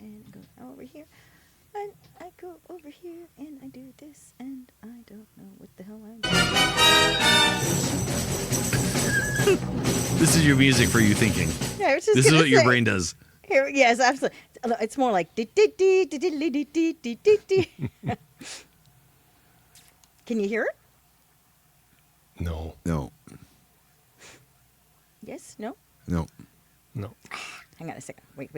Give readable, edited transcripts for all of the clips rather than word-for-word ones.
and go over here. And I go over here and I do this and I don't know what the hell I'm doing. This is your music for you thinking. Yeah, I was just This is gonna what your say- brain does. Here, yes, absolutely. It's more like Can you hear it? No. No. Yes? No? No. No. Hang on a second. Wait.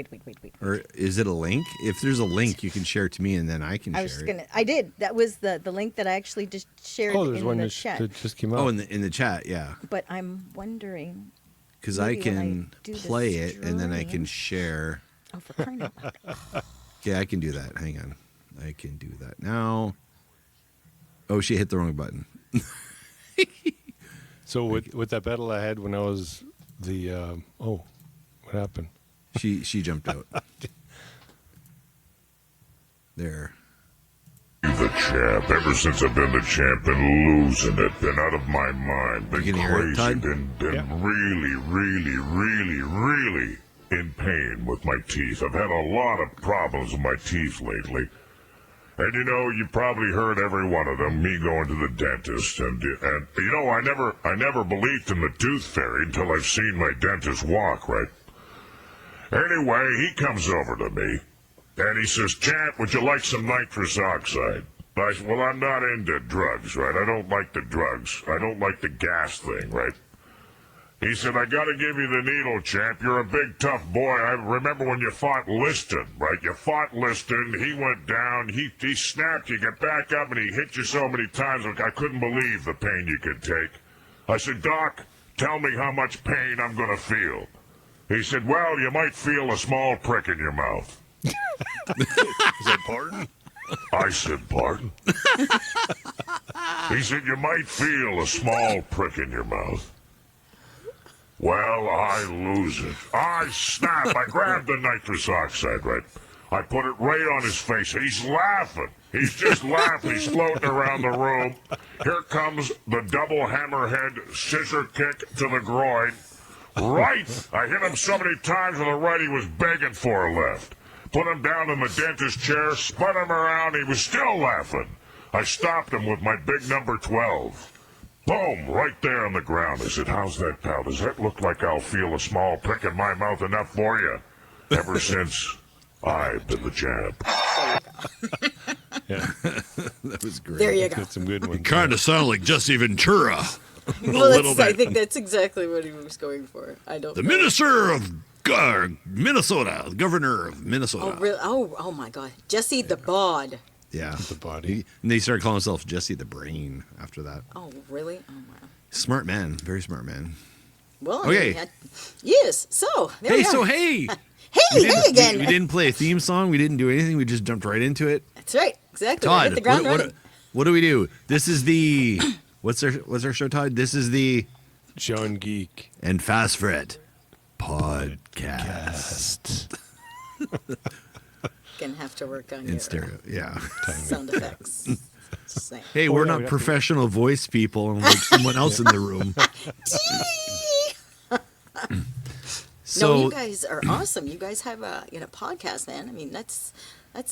Or is it a link? If there's a link, you can share it to me and then I can I share was just it. gonna. I did. That was the link that I actually just shared Oh, there's in one the that chat. just came out. Oh, in the chat, yeah. But I'm wondering. Because I Maybe when can I do the play it and then I stream. can share. Oh, for crying out loud! Yeah, I can do that. Hang on. I can do that now. Oh, she hit the wrong button. So with that battle I had when I was the what happened? She jumped out. There. The champ. Ever since I've been the champ, been losing it. Been out of my mind. Been You can hear it, crazy. Todd? Been really in pain with my teeth. I've had a lot of problems with my teeth lately. And you know, you probably heard every one of them, me going to the dentist. And you know, I never believed in the tooth fairy until I've seen my dentist walk, right? Anyway, he comes over to me. And he says, "Champ, would you like some nitrous oxide?" I said, "Well, I'm not into drugs, right? I don't like the drugs. I don't like the gas thing, right?" He said, "I gotta give you the needle, champ. You're a big, tough boy. I remember when you fought Liston, right? You fought Liston. He went down. He snapped. You get back up, and he hit you so many times. Like, I couldn't believe the pain you could take." I said, "Doc, tell me how much pain I'm gonna feel." He said, "Well, you might feel a small prick in your mouth." Is that pardon? I said, "Pardon?" He said, "You might feel a small prick in your mouth." Well, I lose it. I snap. I grab the nitrous oxide, right? I put it right on his face. He's laughing. He's just laughing. He's floating around the room. Here comes the double hammerhead scissor kick to the groin. Right. I hit him so many times with the right he was begging for a left. Put him down in the dentist chair, spun him around. He was still laughing. I stopped him with my big number 12. Boom, right there on the ground. I said, "How's that, pal? Does that look like I'll feel a small prick in my mouth enough for you?" Ever since, I've been the champ. Yeah, That was great. There you go. got some good ones. Kind of sounded like Jesse Ventura. Well, little I bit. think that's exactly what he was going for. I don't The know. minister of Minnesota, the governor of Minnesota. Oh, really? Oh, my God. Jesse the Bod. Yeah. The body. And they started calling themselves Jesse the Brain after that. Oh, really? Oh, wow. Smart man. Very smart man. Well, I Okay. mean, yes. So, there Hey, we are. so hey. Hey again. We didn't play a theme song. We didn't do anything. We just jumped right into it. That's right. Exactly. Todd, Hit the ground running. what do we do? This is the what's our show, Todd? This is the SeanGeek and FastFret podcast. Gonna have to work on In your stereo. Yeah. sound effects. Just saying. Hey, Oh, we're yeah, not we have to- professional voice people and like someone else in the room. So No, you guys are awesome. You guys have a podcast, man. I mean, that's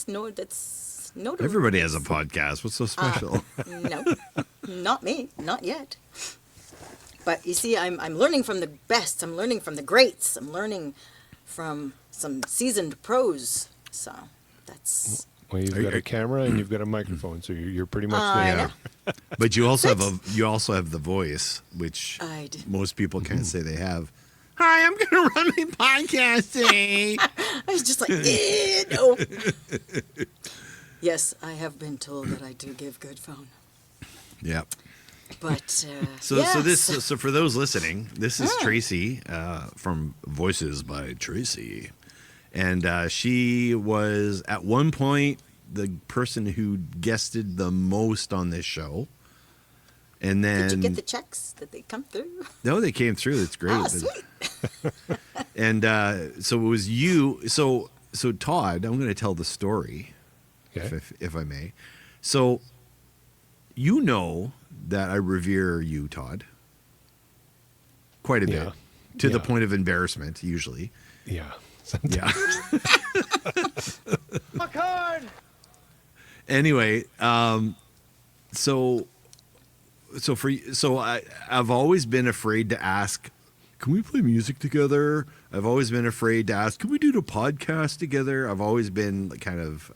notable. everybody has a podcast. What's so special? No, not me, not yet. But you see, I'm learning from the best. I'm learning from the greats. I'm learning from some seasoned pros. So that's Well, you've got a camera and you've got a microphone, so you're pretty much I there. know. But you also have the voice, which I do. most people can't say they have. Hi, I'm gonna run my podcast today. I was just like, no. Yes, I have been told that I do give good phone. Yep. But So for those listening, this is Tracy from Voices by Tracy, and she was at one point the person who guested the most on this show. And then did you get the checks? Did they come through? No, they came through. That's great. Oh, sweet. And so it was you. So Todd, I'm going to tell the story, Okay. if I may. So you know that I revere you, Todd, quite a bit, to the Yeah. point of embarrassment, usually. Yeah. Yeah. Anyway, so I've always been afraid to ask, can we play music together? I've always been afraid to ask, can we do the podcast together? I've always been kind of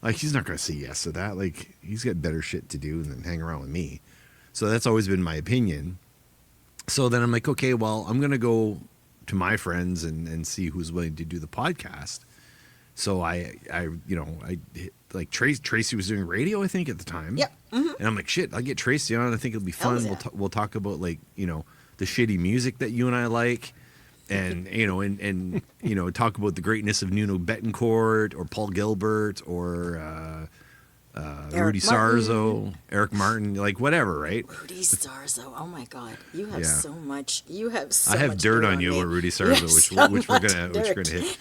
like, he's not going to say yes to that. Like, he's got better shit to do than hang around with me. So that's always been my opinion. So then I'm like, okay, well, I'm going to go to my friends and see who's willing to do the podcast. So I like Tracy was doing radio, I think, at the time. Yep. Mm-hmm. And I'm like, shit, I'll get Tracy on. I think it'll be fun. Hell yeah. We'll talk about, like, you know, the shitty music that you and I like, and you know, and you know, talk about the greatness of Nuno Betancourt or Paul Gilbert or Rudy Sarzo, Eric Martin, like whatever, right? Rudy Sarzo. Oh my God, you have Yeah. so much. You have so I have much dirt on you me. about Rudy You Sarzo, have so which we're much gonna hit.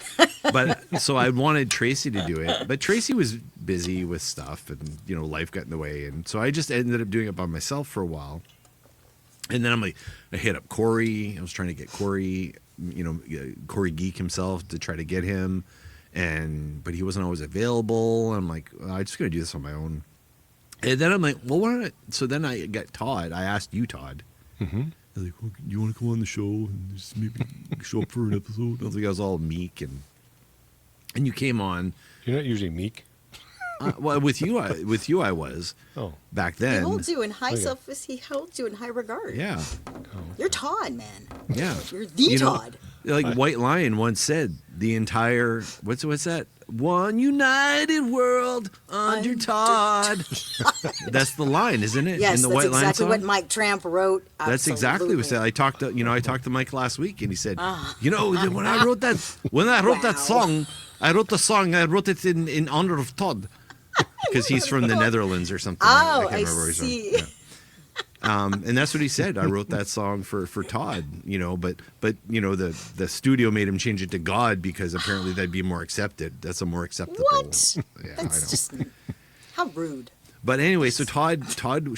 But so I wanted Tracy to do it, but Tracy was busy with stuff, and you know, life got in the way, and so I just ended up doing it by myself for a while. And then I'm like, I hit up Corey. I was trying to get Corey, you know, Corey Geek himself, to try to get him, but he wasn't always available. I'm like, I'm just gonna do this on my own. And then I'm like, well, why not? So then I got Todd. I asked you, Todd. Mm-hmm. I was like, well, you want to come on the show and just maybe show up for an episode? I was like, I was all meek, and you came on. You're not usually meek. Well, with you I was. Oh. Back He then. holds you in high Okay. self. He holds you in high regard. Yeah, You're Todd, man. yeah. You're the Todd. Like White Lion once said, the entire what's that? One united world under Todd. That's the line, isn't it? Yes, in the that's White Lion exactly song? what Mike Tramp wrote. That's exactly what he said. Absolutely. I talked to Mike last week, and he said, Ah. you know, when I wrote that Wow. song, I wrote it in honor of Todd, because he's from the Netherlands or something. Oh, can't I remember where he's from. see. Yeah. And that's what he said. I wrote that song for Todd, you know, but you know, the studio made him change it to God because apparently that'd be more accepted. That's a more acceptable. What? Yeah, That's I know. just how rude. But anyway, so Todd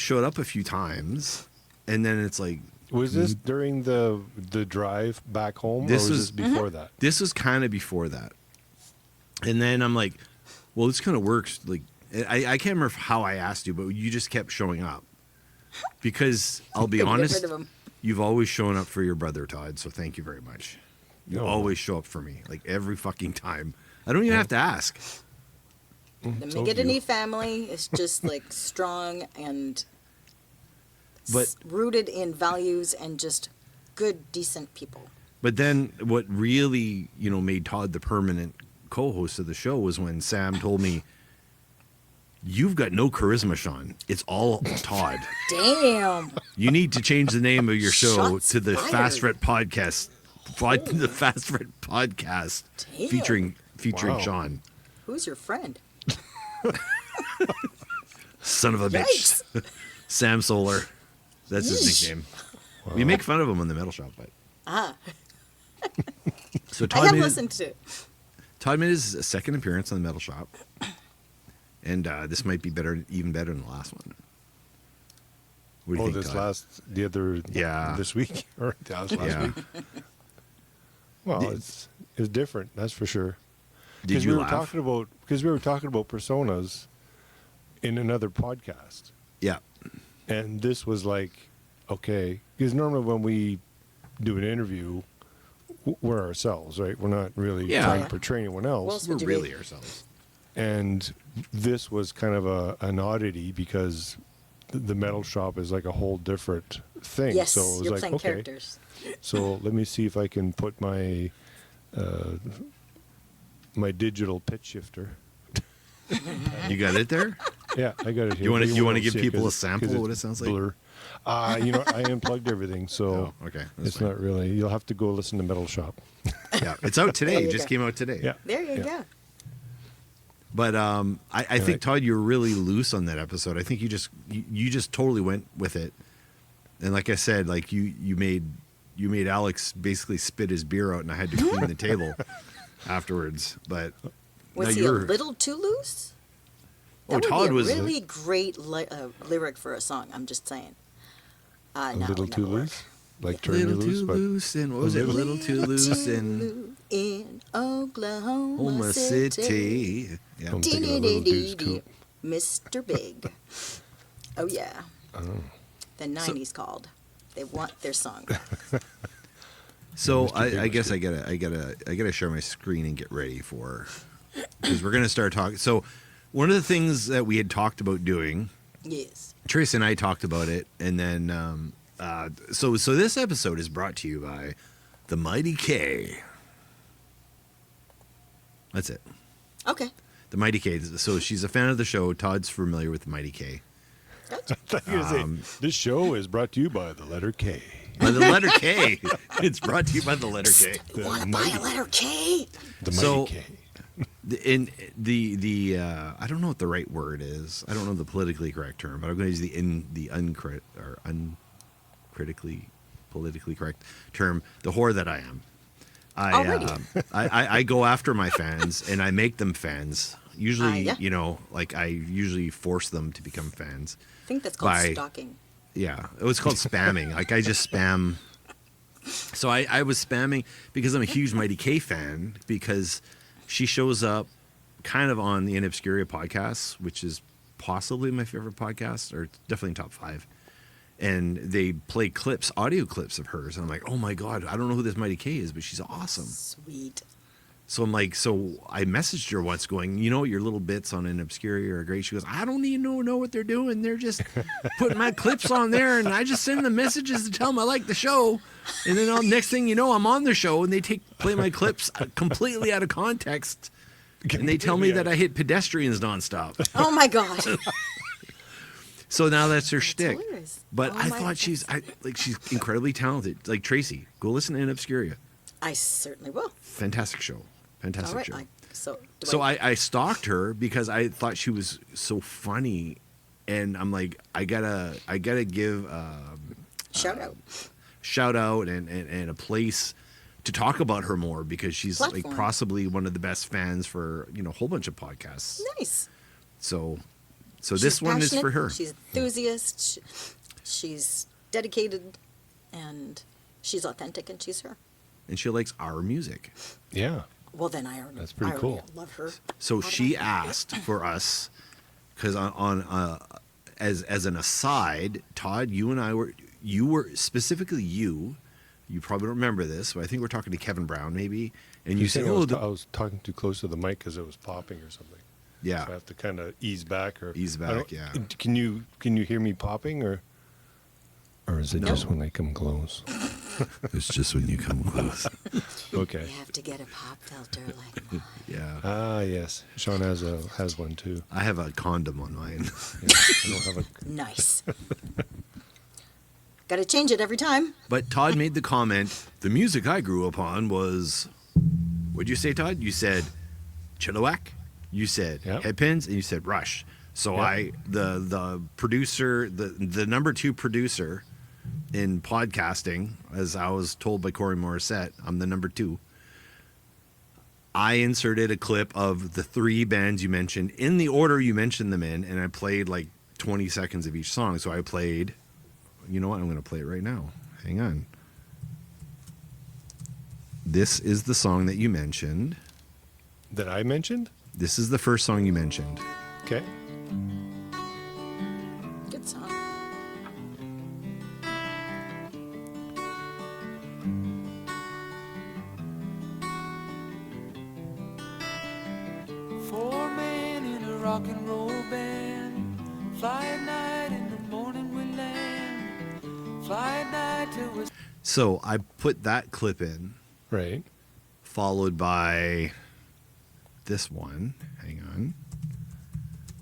showed up a few times, and then it's like, Was this during the drive back home, This or was was- this before that? this was kind of before that. And then I'm like, well, this kind of works. Like, I can't remember how I asked you, but you just kept showing up. Because I'll be Couldn't get honest, rid of him. you've always shown up for your brother, Todd. So thank you very much. You No. always show up for me, like every fucking time. I don't even have to ask. The So Migadini you. family is just like strong and But- rooted in values and just good, decent people. But then what really, you know, made Todd the permanent co-host of the show was when Sam told me, you've got no charisma, Sean. It's all Todd. Damn. You need to change the name of your show Shots to the fired. FastFret Podcast. The FastFret Podcast Damn. featuring Wow. Sean. Who's your friend? Son of a bitch. Yikes. Sam Solar. That's his Yeesh. nickname. We make fun of him on the Metal Shop, but so I Todd have made, listened to it. Todd made his second appearance on the Metal Shop, and this might be even better than the last one. What do you think, Todd? This week or last Yeah. week? Well, it's different, that's for sure. Did you we laugh? Because we were talking about personas in another podcast, Yeah. and this was like, okay, because normally when we do an interview, we're ourselves, right? We're not really Yeah. trying to portray anyone else. Well, We're Would you be- really ourselves. And this was kind of an oddity because the metal shop is like a whole different thing. Yes, so it was you're like, playing okay, characters. so let me see if I can put my my digital pitch shifter. You got it there? Yeah, I got it here. You wanna- But you wanna won't give see it people 'cause a sample 'cause of what it's it sounds like? blur. You know, I unplugged everything, so Oh, okay. That's it's fine. not really. You'll have to go listen to Metal Shop. Yeah, it's out today. There It you just go. came out today. Yeah. There you Yeah. go. But I think Todd, you were really loose on that episode. I think you just totally went with it. And like I said, like you made Alex basically spit his beer out, and I had to clean the table afterwards. But Was no, he a little too loose? Oh, That would Todd be a was really great lyric for a song. I'm just saying. A No, little it too never loose. like turn you Little loose, too but loose and what was it? Little too loose and in Oklahoma Oklahoma City. Yeah. I'm thinking of Little Deuce Coupe. Mr. Big. Oh yeah. The 90s called. They want their song back. So Mr. Big I was guess good. I gotta share my screen and get ready for, because we're gonna start talking. So one of the things that we had talked about doing, Yes. Tracy and I talked about it, and then so this episode is brought to you by the Mighty K. That's it. Okay. The Mighty K. So she's a fan of the show. Todd's familiar with the Mighty K. Gotcha. I thought you were gonna say, this show is brought to you by the letter K. By the letter K. It's brought to you by the letter K. You want to buy a letter K? The So- Mighty K. In the I don't know what the right word is. I don't know the politically correct term, but I'm going to use the uncritically politically correct term. The whore that I am. I go after my fans and I make them fans. Usually, Yeah. you know, like I usually force them to become fans. I think that's called By- stalking. Yeah, it was called spamming. Like I just spam. So I was spamming because I'm a huge Mighty K fan, because she shows up kind of on the In Obscuria podcast, which is possibly my favorite podcast, or definitely top 5. And they play clips, audio clips of hers. And I'm like, oh my God, I don't know who this Mighty K is, but she's awesome. Sweet. So I'm like, so I messaged her once going, you know, your little bits on In Obscuria are great. She goes, I don't even know what they're doing. They're just putting my clips on there, and I just send them messages to tell them I like the show. And then next thing you know, I'm on the show, and they play my clips completely out of context. And they tell me that I hit pedestrians nonstop. Oh my God. So now that's her shtick. hilarious. But Oh I my thought she's incredibly talented. Like Tracy, go listen to In Obscuria. I certainly will. Fantastic show. Fantastic All right. show. So I stalked her because I thought she was so funny, and I'm like, I gotta give shout out. shout out and a place to talk about her more, because she's like Platform. possibly one of the best fans for a whole bunch of podcasts. Nice. So She's this one is passionate, for her. She's enthusiast. She's dedicated, and she's authentic, and she's her. And she likes our music. Yeah. Well, then I already. That's pretty I already cool. Love her. So she asked for us, because as an aside, Todd, you and I were specifically you probably don't remember this, but I think we're talking to Kevin Brown maybe, and you said, I oh, was talking too close to the mic because it was popping or something. yeah, So I have to kind of ease back or Ease I don't- back, yeah. Can you hear me popping or is it just when I come close? it's just when you come close. Okay. You have to get a pop filter like mine. Yeah, Ah, yes. Sean has one too. I have a condom on mine. Yeah, I don't have a. Nice. Got to change it every time. But Todd made the comment, the music I grew up on was, what'd you say, Todd? You said Chilliwack, you said Yep. Headpins, and you said Rush. So Yep. the producer, the number 2 producer in podcasting, as I was told by Corey Morissette, I'm the number 2. I inserted a clip of the 3 bands you mentioned in the order you mentioned them in, and I played like 20 seconds of each song. So I played, you know what? I'm going to play it right now. Hang on. This is the song that you mentioned. That I mentioned? This is the first song you mentioned. Okay. Good song. Four men in a rock and roll band. Fly at night, in the morning we land. Fly at night till we're So I put that clip in, Right. followed by this one. Hang on.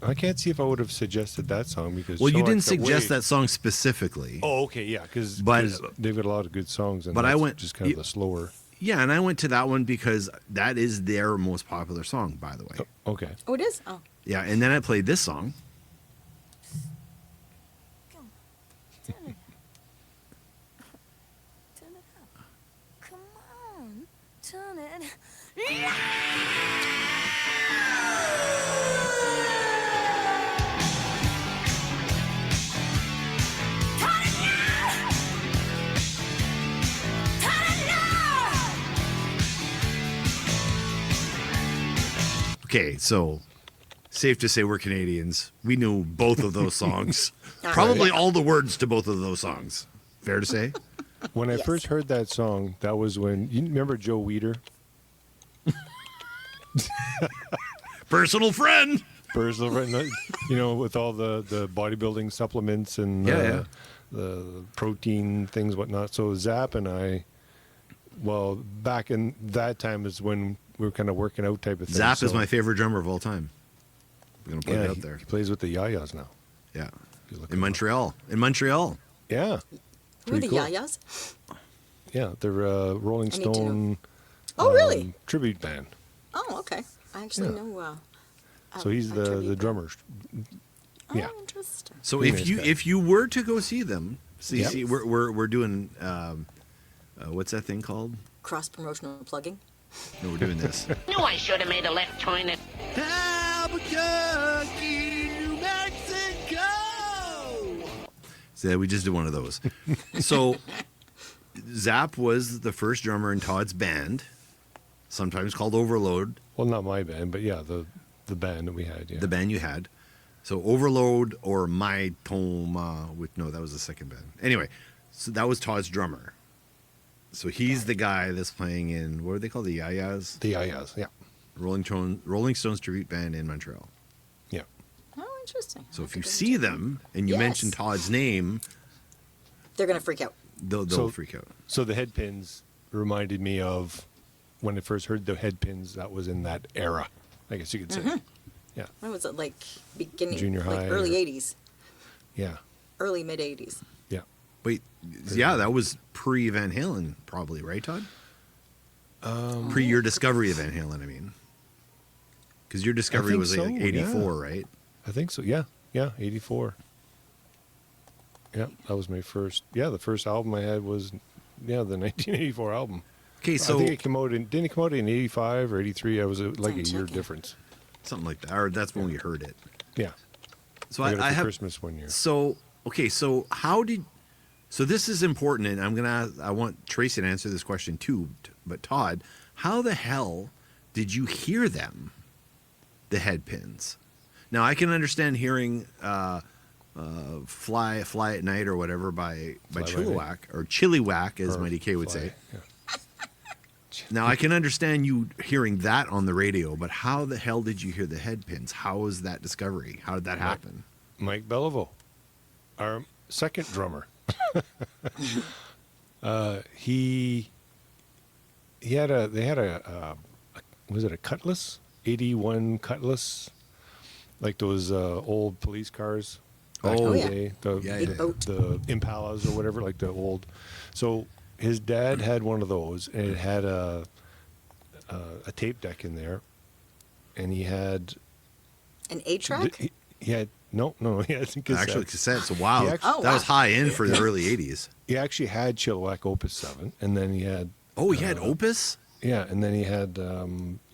I can't see if I would have suggested that song because. Well, you Chilliwack's didn't that suggest way- that song specifically. Oh, okay, yeah, because But- they've got a lot of good songs, and But I that's went- just kind of the slower. Yeah, and I went to that one because that is their most popular song, by the way. Okay. Oh, it is? Oh. Yeah, and then I played this song. Turn it. Turn it up. Come on. Turn it. Okay, so safe to say we're Canadians. We knew both of those songs. All Probably right. all the words to both of those songs. Fair to say? When I Yes. first heard that song, that was when you remember Joe Weider, Personal friend. personal friend, you know, with all the bodybuilding supplements and Yeah. the protein things, whatnot. So Zap and I, well, back in that time is when we were kind of working out type of thing. Zap is so- my favorite drummer of all time. I'm going to put Yeah, it out he, there. he plays with the Yayas now. Yeah. you look In him up. Montreal. In Montreal. Yeah, Who are pretty the cool. Yayas? Yeah, they're Rolling I need to know. Stone Oh, really? tribute band. Oh, okay. I actually Yeah. know. So he's a the tribute drummer. band. Yeah. Oh, interesting. So Really if nice you guy. if you were to go see them, see, Yep. see we're doing what's that thing called? Cross promotional plugging. No, we're doing this. Knew I should have made a left turn at Albuquerque, New Mexico. So we just did one of those. So Zap was the first drummer in Todd's band, sometimes called Overload, Well, not my band, but yeah, the band that we had. Yeah. the band you had. So Overload or My Toma, no, that was the second band. Anyway, so that was Todd's drummer. So he's the guy that's playing in, what are they called? The Yayas? The Yayas. Yeah. Rolling Stones tribute band in Montreal. Yeah. Oh, interesting. So I'll if have you to go see check them and you Yes. mention Todd's name, They're gonna freak out. they'll So- freak out. So the head pins reminded me of when I first heard the head pins. That was in that era, I guess you could say. Mm-hmm. Yeah. What was it like? Beginning, Junior like high early or- '80s, Yeah. early mid '80s. Yeah. Wait, yeah, that was pre Van Halen, probably, right, Todd? Pre your discovery of Van Halen, I mean. Because your discovery think was like so, 84, right? I think so. Yeah. Yeah. 84. Yeah. That was my first. Yeah. The first album I had was, the 1984 album. Okay, I so think it came out in, didn't it come out in 85 or 83? I was like I'm a year checking. difference. something like that, or that's when we heard it. Yeah. So I got it I for have Christmas one year. So okay, so so this is important, and I want Tracy to answer this question too. But Todd, how the hell did you hear them, the head pins? Now I can understand hearing "Fly at Night" or whatever by Fly by Chilliwack or Chilliwack, as Or Mighty K would Fly, say. yeah. Now I can understand you hearing that on the radio, but how the hell did you hear the head pins? How was that discovery? How did that happen? Mike Beliveau, our second drummer. He had a was it a Cutlass, 81 Cutlass, like those old police cars back Oh, in the yeah. day, the, Yeah, Big yeah. boat. the Impalas or whatever, like the old. So his dad had one of those, and it had a tape deck in there, and he had An 8-track? he had no he had cassettes. Actually, cassettes. Wow, He actually- Oh, that was wow. high end for the early '80s. He actually had Chilliwack Opus 7, and then he had Oh, he had Opus. yeah, and then he had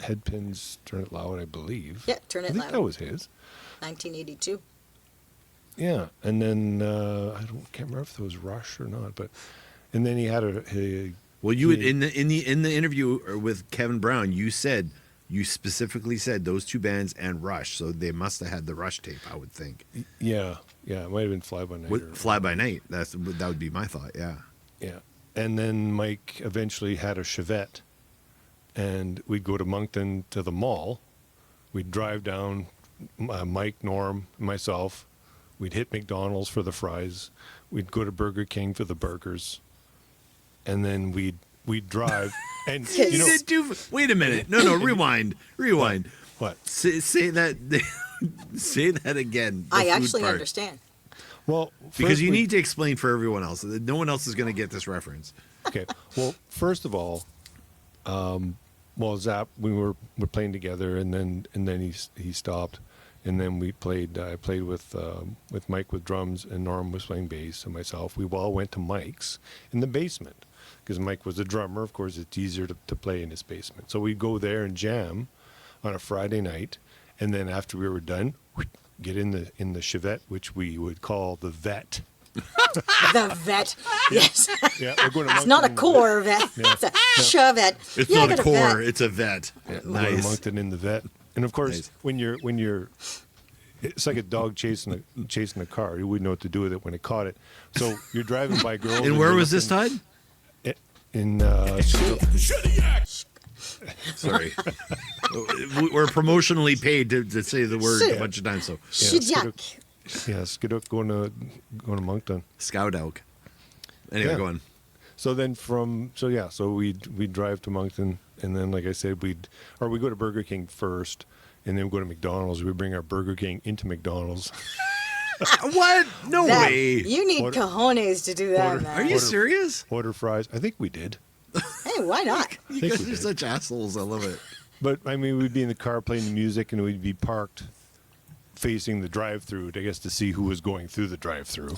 head pins. Turn It Loud, I believe. Yeah, Turn I It think Loud. that was his. 1982. Yeah, and then can't remember if it was Rush or not, but and then he had a Well, you he- in the interview with Kevin Brown, you specifically said those two bands and Rush, so they must have had the Rush tape, I would think. yeah, it might have been Fly By Night. With Fly By Night, that would be my thought. Yeah. Yeah. And then Mike eventually had a Chevette, and we'd go to Moncton to the mall. We'd drive down, Mike, Norm, myself. We'd hit McDonald's for the fries. We'd go to Burger King for the burgers. And then we'd drive. And, you know, Wait a minute. No, rewind. what? Say that. Say that again. the I food actually part. understand. Well, Because first you we- need to explain for everyone else. No one else is going to get this reference. Okay. Well, first of all, Zap, we're playing together, and then he stopped, and then we played. I played with Mike with drums, and Norm was playing bass, and myself. We all went to Mike's in the basement because Mike was a drummer. Of course, it's easier to play in his basement. So we'd go there and jam on a Friday night, and then after we were done, get in the Chevette, which we would call the Vet. The Vet. Yes. Yeah, we're going to It's not a Moncton- Corvette. Yeah. It's a Chevette. It's Yeah, I not a got core. Vet. It's a vet. Yeah, we're going to Nice. Moncton in the Vet. And of course, Nice. when you're, it's like a dog chasing a car. You wouldn't know what to do with it when it caught it. So you're driving by girls. And where was this, Todd? In Sorry. We're promotionally paid to say the word a bunch of times. So Chilliwack. Skiduk going to Moncton. Scout Elk. Anyway, Yeah. go on. So then so we'd drive to Moncton, and then like I said, we go to Burger King first, and then we go to McDonald's. We bring our Burger King into McDonald's. What? No That- way. You need Order- cojones to do that, order- man. Are you serious? Order fries. I think we did. Hey, why not? You think guys we are did. such assholes. I love it. But I mean, we'd be in the car playing the music, and we'd be parked facing the drive-through, I guess, to see who was going through the drive-through.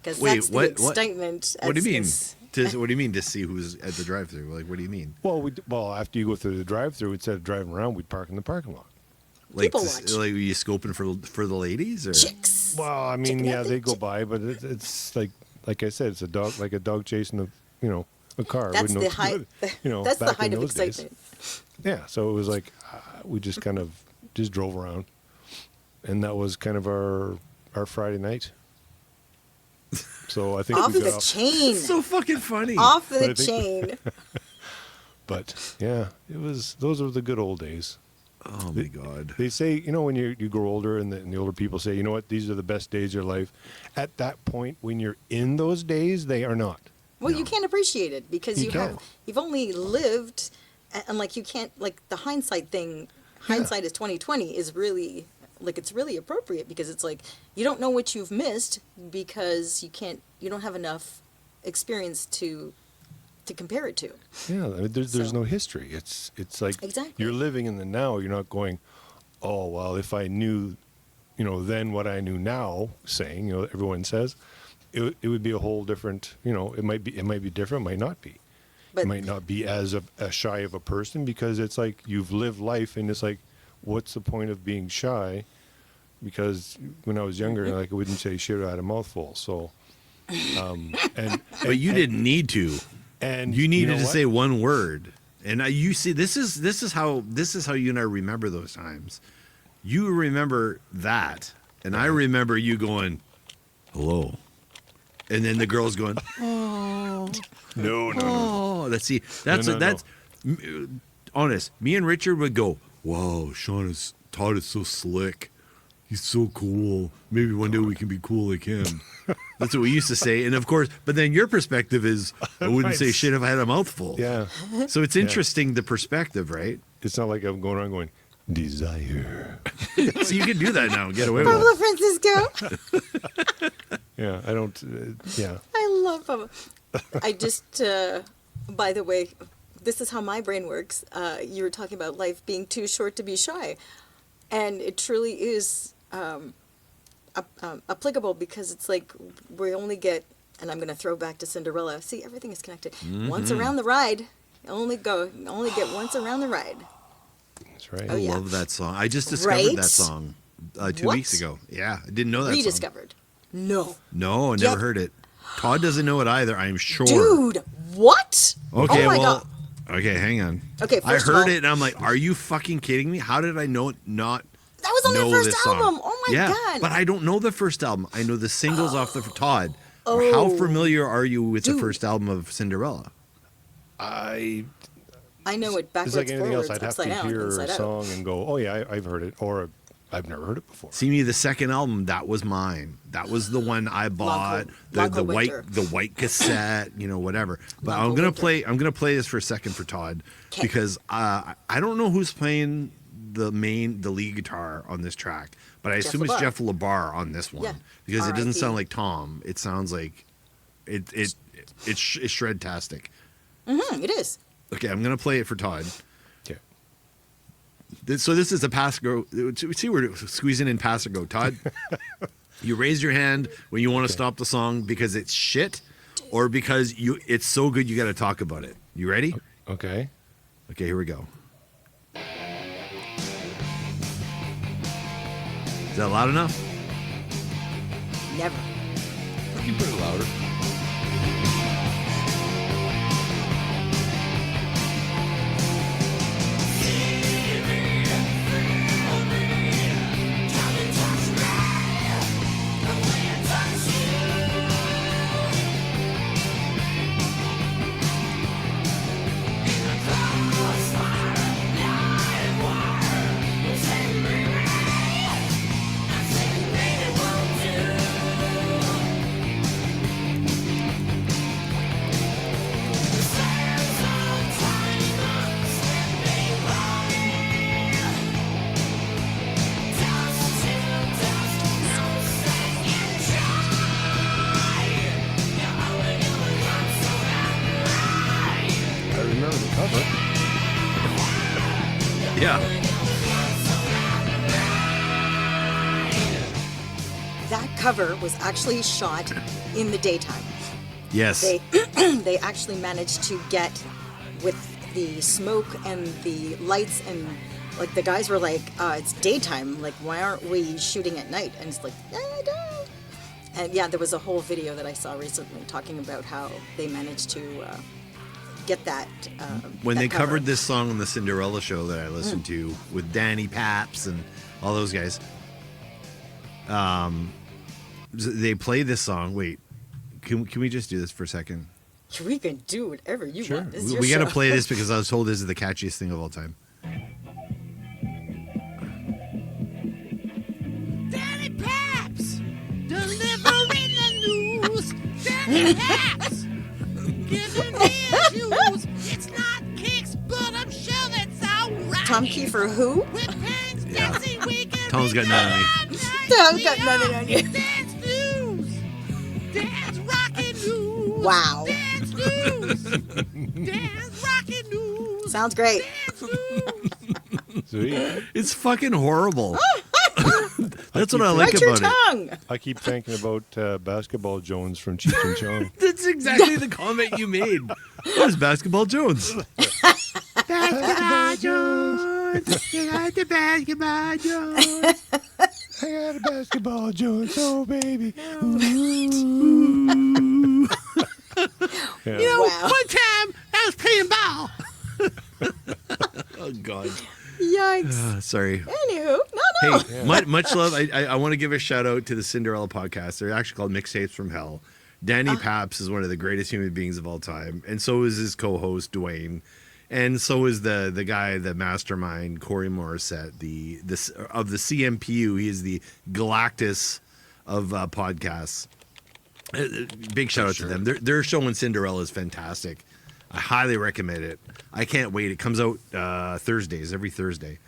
Because Wait, that's the what- excitement. What do you mean? as- What do you mean to see who's at the drive-through? Like, what do you mean? Well, after you go through the drive-through, instead of driving around, we'd park in the parking lot. Like, People to- watch. like, were you scoping for the ladies or? Chicks. Well, I mean, Checking out yeah, the they go chick- by, but it's like I said, it's a dog chasing a car. That's Wouldn't know the what to height. do. That's the back height in of those days. excitement. Yeah, so it was like we just kind of just drove around, and that was kind of our Friday night. So I think Off we the got off. chain. So fucking funny. Off But I the think- chain. But yeah, those were the good old days. Oh my god. They say, when you grow older and the older people say, you know what, these are the best days of your life. At that point, when you're in those days, they are not. Well, No. you can't appreciate it because You can't. you've only lived, and like you can't, like the hindsight thing. Hindsight is 20/20 is really like it's really appropriate because it's like you don't know what you've missed because you don't have enough experience to compare it to. Yeah, I mean, there's So- no history. It's like Exactly. you're living in the now. You're not going, oh well, if I knew, then what I knew now. Saying, everyone says, it would be a whole different. It might be different, might not be. But It might not be as a shy of a person because it's like you've lived life, and it's like, what's the point of being shy? Because when I was younger, like I wouldn't say shit out a mouthful. So, and But you didn't need to. and You needed know to what? say one word. And you see, this is how you and I remember those times. You remember that, and I remember you going, "Hello," and then the girls going, no. "Oh, that's No. honest." Me and Richard would go, "Wow, Todd is so slick. He's so cool. Maybe one day we can be cool like him." That's what we used to say. And of course, but then your perspective is, I wouldn't say Nice. shit if I had a mouthful. Yeah. So it's interesting, the perspective, right? It's not like I'm going around going, desire. So you can do that now and get away with Pablo it. Francisco. Yeah, I don't, yeah. I love Pablo. I just, by the way, this is how my brain works. You were talking about life being too short to be shy. And it truly is applicable because it's like we only get, and I'm going to throw back to Cinderella. See, everything is connected. Once around the ride, you only get once around the ride. That's right. Oh, I yeah. love that song. I just discovered Right? that song 2 What? weeks ago. Yeah, I didn't know that song. Rediscovered. No. No, I never Get- heard it. Todd doesn't know it either, I'm sure. Dude, what? Okay, oh my well, God. okay, hang on. Okay, I first of heard all- it and I'm like, are you fucking kidding me? How did I not That was on know their first this song? album. Oh my yeah, God. but I don't know the first album. I know the singles off the Todd. How familiar are you with the Dude. first album of Cinderella? I know it backwards, It's like anything forwards, else. I'd have upside to down, hear a inside out. song and go, oh yeah, I've heard it, or I've never heard it before. See me, the second album, that was mine. That was the one I bought. Long The Cold white Winter. cassette, whatever. But Long I'm Cold gonna Winter. play this for a second for Todd 'Kay. because I don't know who's playing the lead guitar on this track, but I Jeff assume it's LaBar. Jeff LaBar on this one Yeah. because it doesn't R.I.P. sound like Tom. It sounds like it's shred-tastic. It is. Okay, I'm gonna play it for Todd. Okay. So this is a pass go. See, we're squeezing in pass or go. Todd, you raise your hand when you want to stop the song because it's shit, or because it's so good you got to talk about it. You ready? Okay. Okay, here we go. Is that loud enough? Never. You can put it louder. Yeah. That cover was actually shot in the daytime. Yes. They actually managed to get with the smoke and the lights, and like the guys were like, it's daytime, like why aren't we shooting at night? And it's like, I don't. And yeah, there was a whole video that I saw recently talking about how they managed to get that. When that they cover. covered this song on the Cinderella show that I listened to with Danny Paps and all those guys, they play this song. Wait, can we just do this for a second? We can do whatever you want. This is your We got to show. play this because I was told this is the catchiest thing of all time. Danny Paps, delivering the news. Danny Paps, giving me issues. It's not kicks, but I'm sure that's alright. Tom Kiefer, who? With Pangs, Betsy, we can Tom's got none on me. Tom's got nothing on you. Dance news. Dance rockin' news. Wow. Dance news. Dance rockin' news. Sounds great. Dance news. Sweet. It's fucking horrible. That's what I like Bite your about it. tongue. I keep thinking about Basketball Jones from Cheech and Chong. That's exactly the comment you made. Where's Basketball Jones? Basketball Jones. You got the Basketball Jones. I got a Basketball Jones, oh baby. Yeah. You know, Wow. one time I was playing ball. Oh, God. Yikes. Sorry. Anywho, no. Hey, much love. I want to give a shout out to the Cinderella podcast. They're actually called Mixtapes from Hell. Danny Paps is one of the greatest human beings of all time, and so is his co-host Dwayne, and so is the guy, the mastermind Corey Morissette, of the CMPU. He is the Galactus of podcasts. Big shout out to them. Their show on Cinderella is fantastic. I highly recommend it. I can't wait. It comes out Thursdays, every Thursday.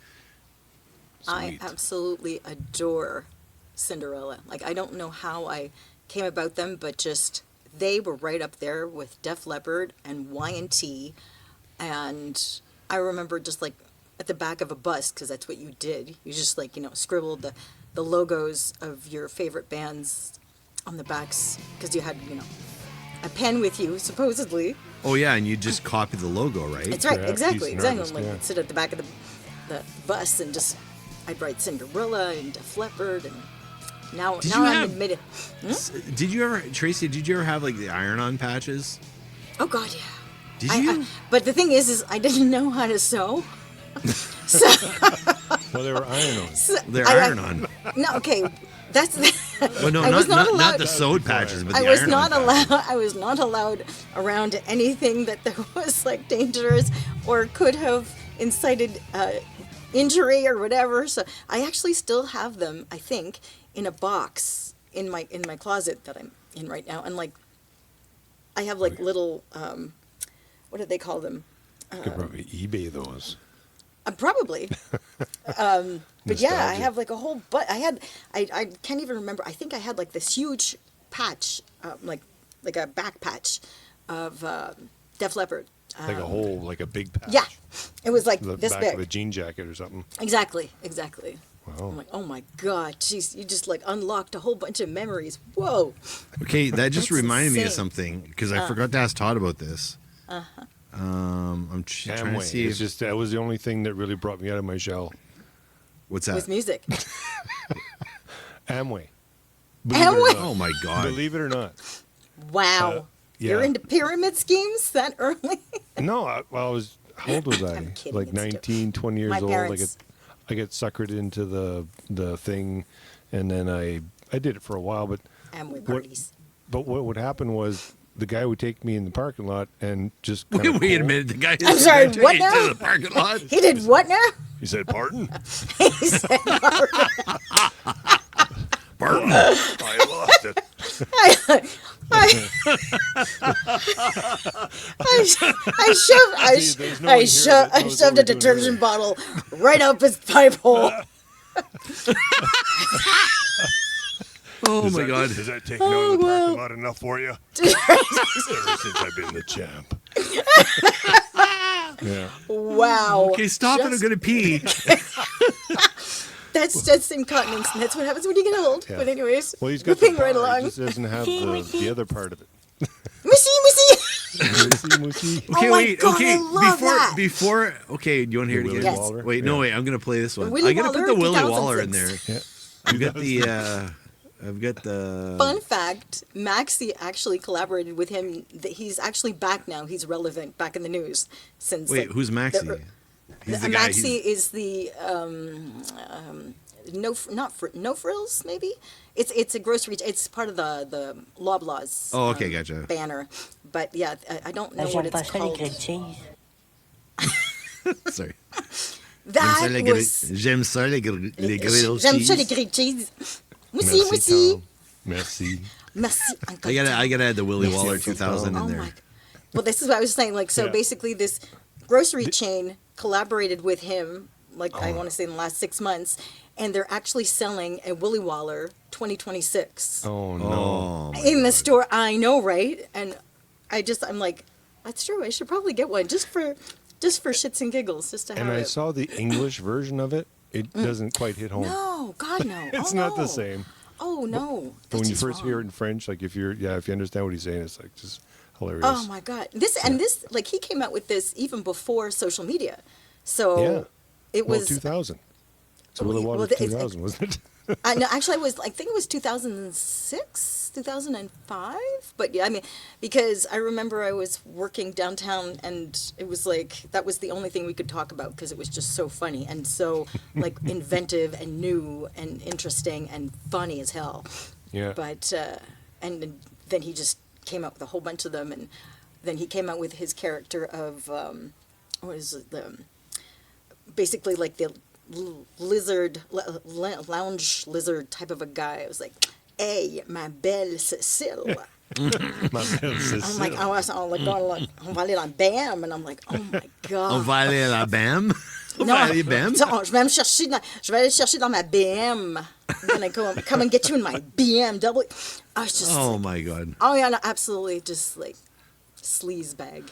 I absolutely adore Cinderella. Like, I don't know how I came about them, but just they were right up there with Def Leppard and Y&T. And I remember just like at the back of a bus, because that's what you did. You just like, scribbled the logos of your favorite bands on the backs, because you had, a pen with you, supposedly. Oh yeah, and you just copy the logo, right? That's right, Yeah, exactly. he's an Exactly. artist, Like, yeah. I'd sit at the back of the bus and just, I'd write Cinderella and Def Leppard, and now Did I'm you have- admitted. Did you ever, Tracy? Did you ever have like the iron-on patches? Oh God, yeah. Did you? But the thing is I didn't know how to sew. Well, they were iron-on. They're I- iron-on. No, okay, that's. Well, no, I was not not allowed. the sewed patches, but I the was iron-on not patches. allowed. I was not allowed around anything that there was like dangerous or could have incited injury or whatever. So I actually still have them. I think in a box in my closet that I'm in right now, and like I have like little what do they call them? You could probably eBay those. Probably. But yeah, I Nostalgia. have like a whole. But I can't even remember. I think I had like this huge patch, like a back patch of Def Leppard. Like a whole, like a big patch. Yeah, it was like The this back big. of a jean jacket or something. Exactly. Wow. I'm like, oh my God, jeez, you just like unlocked a whole bunch of memories. Whoa. Okay, that just That's reminded me of insane. something because I forgot to ask Todd about this. I'm trying to Amway. see. It's just that was the only thing that really brought me out of my shell. What's that? With music. Amway. Amway? Oh my God! Believe it or not. Wow. You're yeah. into pyramid schemes that early? No, I was. How old was I? I'm kidding, Like it's 19, 20 years My old. parents- I get suckered into the thing, and then I did it for a while. But Amway what parties. what would happen was the guy would take me in the parking lot and just Wait a minute. The guy. I'm sorry, took what you now? To the parking lot. He did what now? He said, "Pardon." He said, Pardon? I lost it. See, there's no one I here that knows what shoved we're a doing detergent earlier. bottle right up his pipe hole. Oh my God! Is that taking out of the parking lot enough for you? Ever since I've been the champ. Yeah. Wow. Okay, stop it. I'm Just- going to pee. That's incontinence, and that's what happens when you get old. Yeah. But anyways, Well, he's got moving the right bar, along. He just doesn't have the other part of it. Missy. Moosey. Okay, Oh my wait. God, okay, I love that. before. Okay, do you want to hear it Willie again? Yes. Waller. Wait, no, wait. I'm gonna play this one. Willie I gotta put Waller, the Willie Waller in 2006. there. Yeah. I've got the. I've got the. Fun fact: Maxie actually collaborated with him. He's actually back now. He's relevant, back in the news since. Wait, like, who's Maxie? He's the guy. Maxie is the no frills maybe. It's a grocery. It's part of the Loblaws. Oh, okay, gotcha. Banner, but yeah, I don't know what it's called. Sorry. That was. J'aime ça les grilled J'aime ça les cheese. grilled cheese. Merci, Merci. Tom. Merci. Merci. I gotta add the Willie Waller Merci. 2000 in Oh there. my! Well, this is what I was saying. Like, so Yeah. basically, this grocery chain collaborated with him. Like, I want to say in the last 6 months, and they're actually selling a Willie Waller 2026 Oh, no. Oh, in the store. I know, right? And I'm like, that's true. I should probably get one just for shits and giggles, just to have And I it. saw the English version of it. It doesn't quite hit home. No, God no. It's Oh, not no. the same. Oh no. But That's when you just first wrong. hear it in French, like if you understand what he's saying, it's like just hilarious. Oh my God! This like he came out with this even before social media, so Yeah. it Well, was. 2000. So Well, Willie Waller it's- 2000, wasn't it? No, actually, I think it was 2006, 2005. But yeah, I mean, because I remember I was working downtown, and it was like that was the only thing we could talk about because it was just so funny and so like inventive and new and interesting and funny as hell. Yeah. But and then he just came out with a whole bunch of them, and then he came out with his character of what is it, basically like the lizard lounge lizard type of a guy. I was like, "Hey, ma belle Cécile." My belle I'm like, on va aller dans Bam, and I'm like, oh my God. On va aller à la BAM. On No, va aller BAM. attends, je vais aller chercher dans ma BM. I'm gonna come and get you in my BMW. I was just, Oh my god. oh yeah, no, absolutely, just like sleaze bag.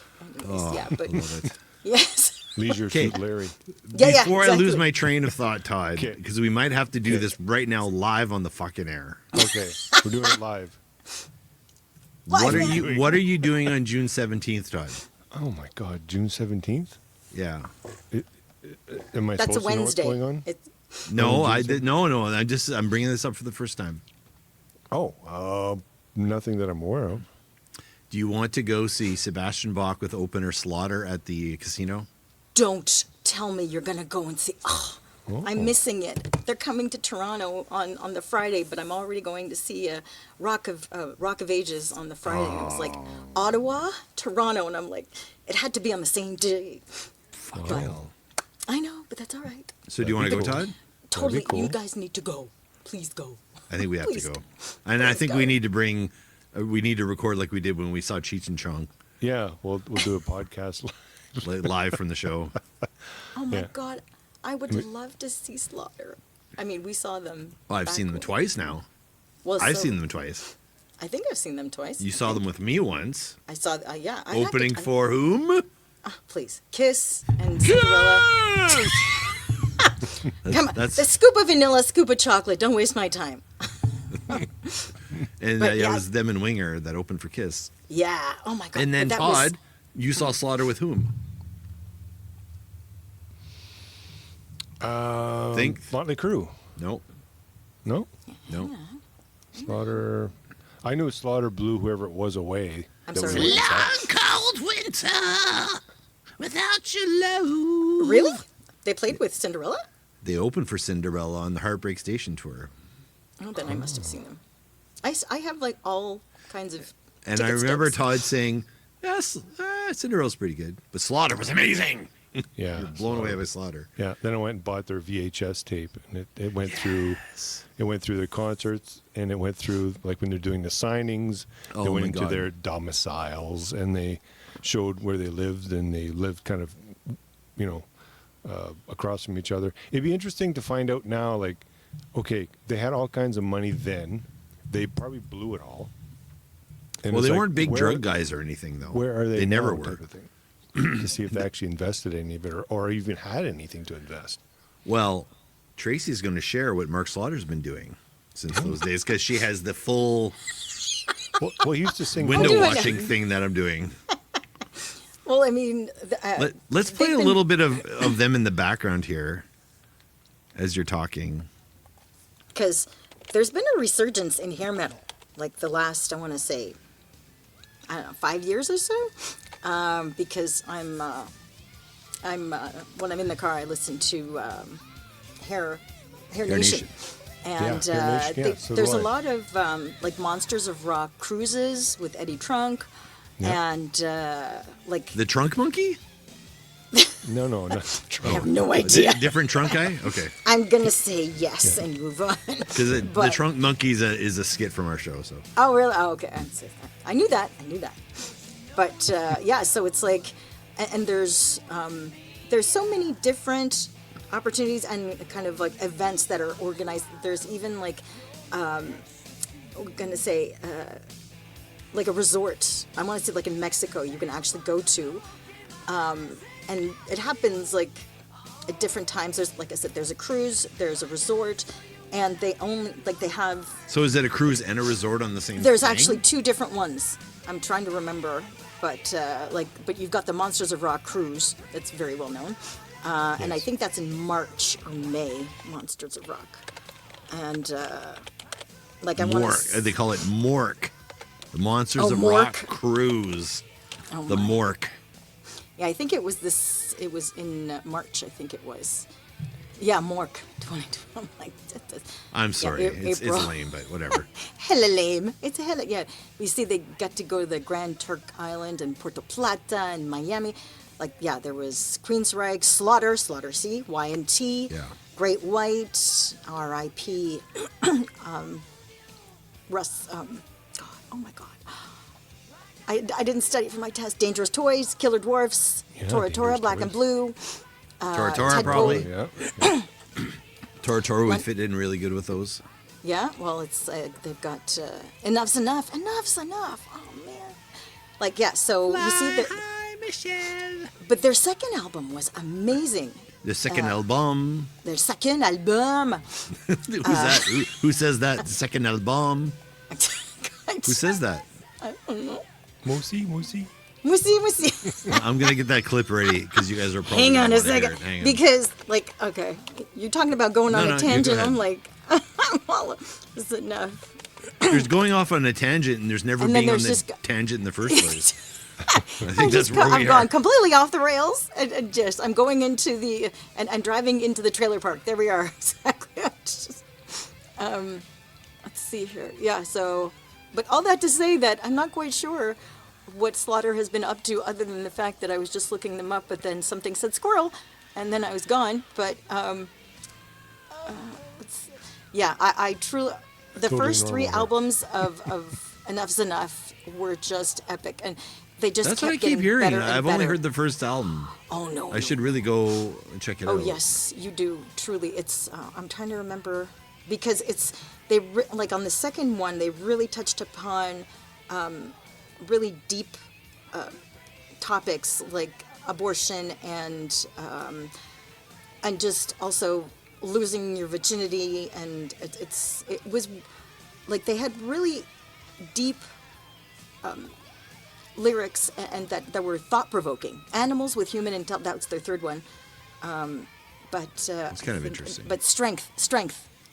Anyways, yeah, but Love it. yes, Leisure Okay. Suit Larry. yeah, Before I lose exactly. my train of thought, Todd, Okay. because we might have to do this right now live on the fucking air. Okay, we're doing it live. What are you doing on June 17th, Todd? Oh my God, June 17th? Yeah. Am I That's a supposed to know what's Wednesday. going on? No, Oh, I June did. No. I'm bringing this up for the first time. Oh, nothing that I'm aware of. Do you want to go see Sebastian Bach with opener Slaughter at the casino? Don't tell me you're gonna go and see. Oh, I'm missing it. They're coming to Toronto on the Friday, but I'm already going to see Rock of Ages on the Friday. It was like Ottawa, Toronto, and I'm like, it had to be on the same day. But, I know, but that's all right. So do you want to go, Todd? Totally, cool. you guys need to go. Please go. I think we have Please to go. go. And I Please think go. we need to bring. We need to record like we did when we saw Cheech and Chong Yeah, we'll do a podcast. live from the show. Oh my Yeah. God, I would love to see Slaughter. I mean, we saw them. Well, I've back seen them when- twice now. Well, I've so- seen them twice. I think I've seen them twice. You saw them with me once. I saw. Yeah. I have to- Opening for whom? Please, Kiss and Cinderella. Come on, That's the scoop of vanilla, scoop of chocolate. Don't waste my time. and but it yeah. was them and Winger that opened for Kiss. Yeah. Oh my God. And then but that was- Todd, you saw Slaughter with whom? Think. Motley Crue. No, No? no. Slaughter. I knew Slaughter blew whoever it was away. I'm that sorry, we what? saw. Long cold winter without your love. Really? They played with Cinderella? They opened for Cinderella on the Heartbreak Station tour. Oh, then I must have seen them. I have like all kinds of. And I ticket remember stubs. Todd saying, "Yes, Cinderella's pretty good, but Slaughter was amazing." Yeah. Blown away by Slaughter. Yeah. Then I went and bought their VHS tape, and it went through. It went through their concerts, and it went through like when they're doing the signings. Oh, they went my into God. their domiciles, and they showed where they lived, and they lived kind of, across from each other. It'd be interesting to find out now. Like, okay, they had all kinds of money then. They probably blew it all. And Well, it's they like, weren't big where- drug guys or anything, though. Where are they? They never now, were. type of thing. to see if they actually invested any of it or even had anything to invest. Well, Tracy's going to share what Mark Slaughter's been doing since those days because she has the full Well, he used to sing window washing thing that I'm doing. Well, I mean, Let's play a little bit of them in the background here as you're talking. because there's been a resurgence in hair metal, like the last, I want to say, I don't know, 5 years or so. Because I'm when I'm in the car, I listen to Hair Nation. And Hair Nation, so there's do a I. lot of like Monsters of Rock cruises with Eddie Trunk, and like The Trunk Monkey? No, not I Trump. have no idea. Different trunk guy? Okay. I'm gonna say yes and move on. Because the But- Trunk Monkey is a skit from our show. So Oh, really? Oh, okay. I knew that. But yeah, so it's like, and there's so many different opportunities and kind of like events that are organized. There's even like, I'm gonna say, like a resort. I want to say like in Mexico, you can actually go to, and it happens like at different times. There's, like I said, there's a cruise, there's a resort, and they have. So is it a cruise and a resort on the same There's thing? actually two different ones. I'm trying to remember, but but you've got the Monsters of Rock cruise. That's very well known, and I think that's in March or May. Monsters of Rock, and like I want Mork. to. They call it Mork. The Monsters Oh, of Mork. Rock Cruise. Oh The my. Mork. Yeah, I think it was this. It was in March. I think it was. Yeah, Mork 2020. I'm like, I'm sorry. It's April. lame, but whatever. Hella lame. It's hella, yeah. You see, they got to go to the Grand Turk Island and Puerto Plata and Miami. Like, yeah, there was Queensryche, Slaughter C, Y&T, Yeah. Great White, R.I.P., Russ, God, oh my God. I didn't study for my test. Dangerous Toys, Killer Dwarfs, Tora Tora, Dangerous Black and Toys. Blue. Tora Tora Ted probably. Bull. Yeah. Tora Tora would fit in really good with those. Yeah, well, it's they've got Enough's Enough. Enough's Enough. Oh man, like yeah. So you see that, Hi, Michelle. but their second album was amazing. The second album. Their second album. Who's that? Who says that? The second album. Who says that? Moosey. Musi. I'm gonna get that clip ready because you guys are probably. Hang on gonna a wanna hear second, it. Hang on. because like okay, you're talking about going on No, a no, you go tangent. ahead. I'm like, well, this is enough. there's going off on a tangent, and there's never And then being on there's the just- tangent in the first place. I think that's where I'm we gone are. completely off the rails. And just I'm going into the and I'm driving into the trailer park. There we are. Exactly. Let's see here. Yeah. So, but all that to say that I'm not quite sure what Slaughter has been up to, other than the fact that I was just looking them up, but then something said squirrel, and then I was gone. But yeah, I truly the Totally first three normal. albums of Enough's Enough were just epic, and they just That's kept what I keep getting hearing. better and I've only better. heard the first album. Oh no! I should really go and check it Oh out. yes, you do. Truly, it's. I'm trying to remember because it's like on the second one they really touched upon really deep topics like abortion and just also losing your virginity, and it was like they had really deep lyrics and that were thought-provoking. Animals with human intelligence. That was their third one. But It's kind of interesting. But strength.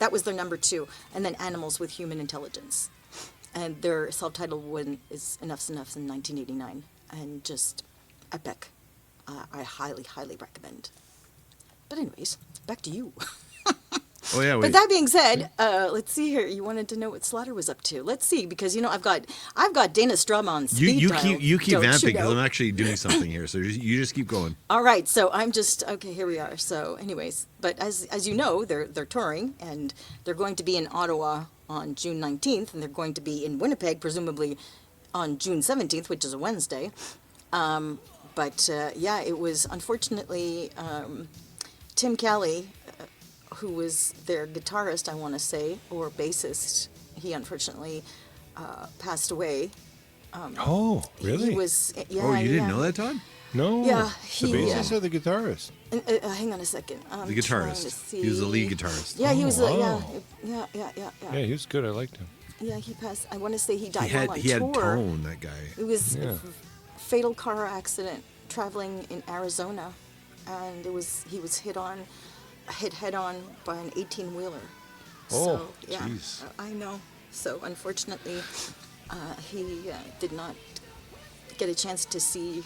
That was their number 2, and then Animals with Human Intelligence. And their self-titled one is Enough's Enough in 1989, and just epic. I highly recommend. But anyways, back to you. Oh yeah. But Wait. that being said, let's see here. You wanted to know what Slaughter was up to. Let's see, because I've got Dana Strum on speed You dial, keep don't vamping you because know? I'm actually doing something here. So you just keep going. All right, so I'm just okay. Here we are. So, anyways, but as you know, they're touring, and they're going to be in Ottawa on June 19th, and they're going to be in Winnipeg, presumably on June 17th, which is a Wednesday. But yeah, it was unfortunately Tim Kelly, who was their guitarist, I want to say, or bassist. He unfortunately passed away. Oh, really? He was. Yeah, Oh, you didn't yeah. know that, Todd? No. Yeah, The he, bassist or the guitarist? hang on a second. I'm The trying to guitarist. see. He was the lead guitarist. Yeah, he was. wow. Yeah. Yeah, he was good. I liked him. Yeah, he passed. I want to say he died He had while on he had tour. tone, that guy. It was Yeah. a fatal car accident traveling in Arizona, and he was hit head on by an 18-wheeler. Oh, so, yeah, jeez. I know. So unfortunately, he did not get a chance to see,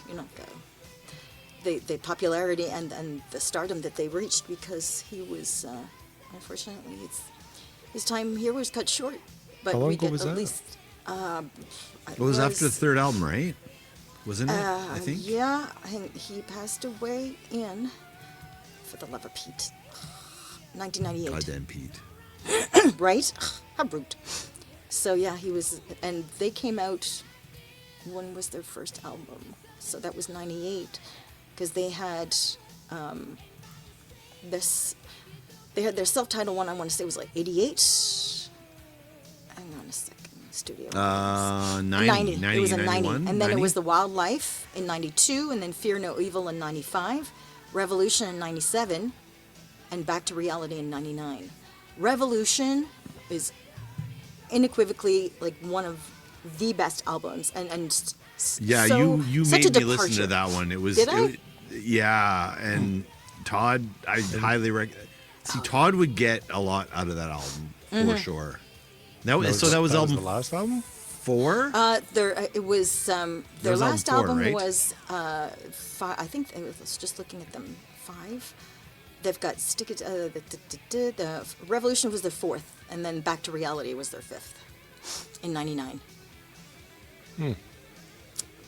the popularity and the stardom that they reached because he was, unfortunately, his time here was cut short. But How long we ago get was at that? least. It was after the third album, right? Wasn't it? I think. Yeah, he passed away in, for the love of Pete, 1998. Goddamn Pete. Right? How rude. So yeah, he was, and they came out. When was their first album? So that was 98, because they had this. They had their self-titled one. I want to say was like 88. Hang on a second. Studio. 90. It was a 90. 91, And then 90? it was The Wildlife in 92, and then Fear No Evil in 95, Revolution in 97, and Back to Reality in 99. Revolution is unequivocally like one of the best albums, and Yeah, so, you such made a me listen to departure. that one. It was. Did I? Yeah, and Todd, I highly recommend. See, Todd would get a lot out of that album Mm-hmm. for sure. That was album the last album? 4. It was their was album last 4, album right? was I think I was just looking at them 5. They've got Stick It. The Revolution was their 4th, and then Back to Reality was their 5th in '99.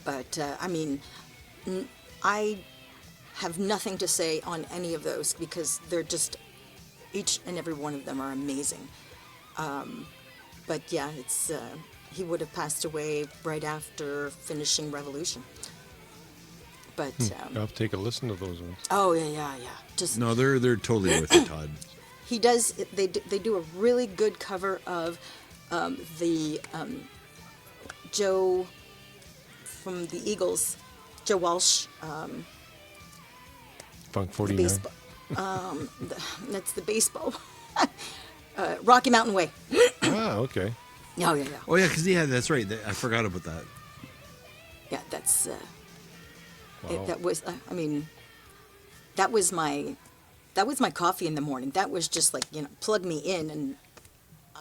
But I mean, I have nothing to say on any of those because they're just each and every one of them are amazing. But yeah, it's he would have passed away right after finishing Revolution. But I'll have to take a listen to those ones. oh yeah. Just No, they're totally with you, Todd. he does. They do a really good cover of the Joe from the Eagles, Joe Walsh. Funk The 49. baseball. That's the baseball. Rocky Mountain Way. Ah, okay. Oh yeah. Oh yeah, because that's right. I forgot about that. Yeah, that's. Wow. That was. I mean, that was my coffee in the morning. That was just like plug me in, and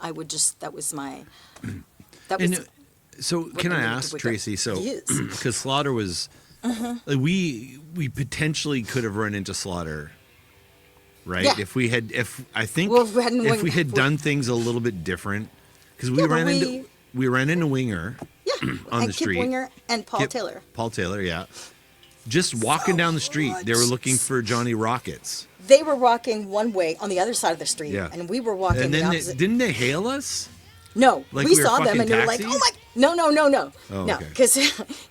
I would just. That was my. That was. And so, can I needed to ask wake up. Tracy? So, Yes. because Slaughter was, like, we potentially could have run into Slaughter, right? Yeah. If we had Well, done things a little bit different, because Yeah, but we ran into Winger Yeah. on and the Kip street. Winger and Paul Kip- Taylor. Paul Taylor, yeah. Just walking down the street, they were looking for Johnny Rockets. They were walking one way on the other side of the street, Yeah. and we were walking And the then opposite. didn't they hail us? No, Like we we were saw them fucking and they were like, taxis? "Oh my!" No, no, Oh, no, okay. because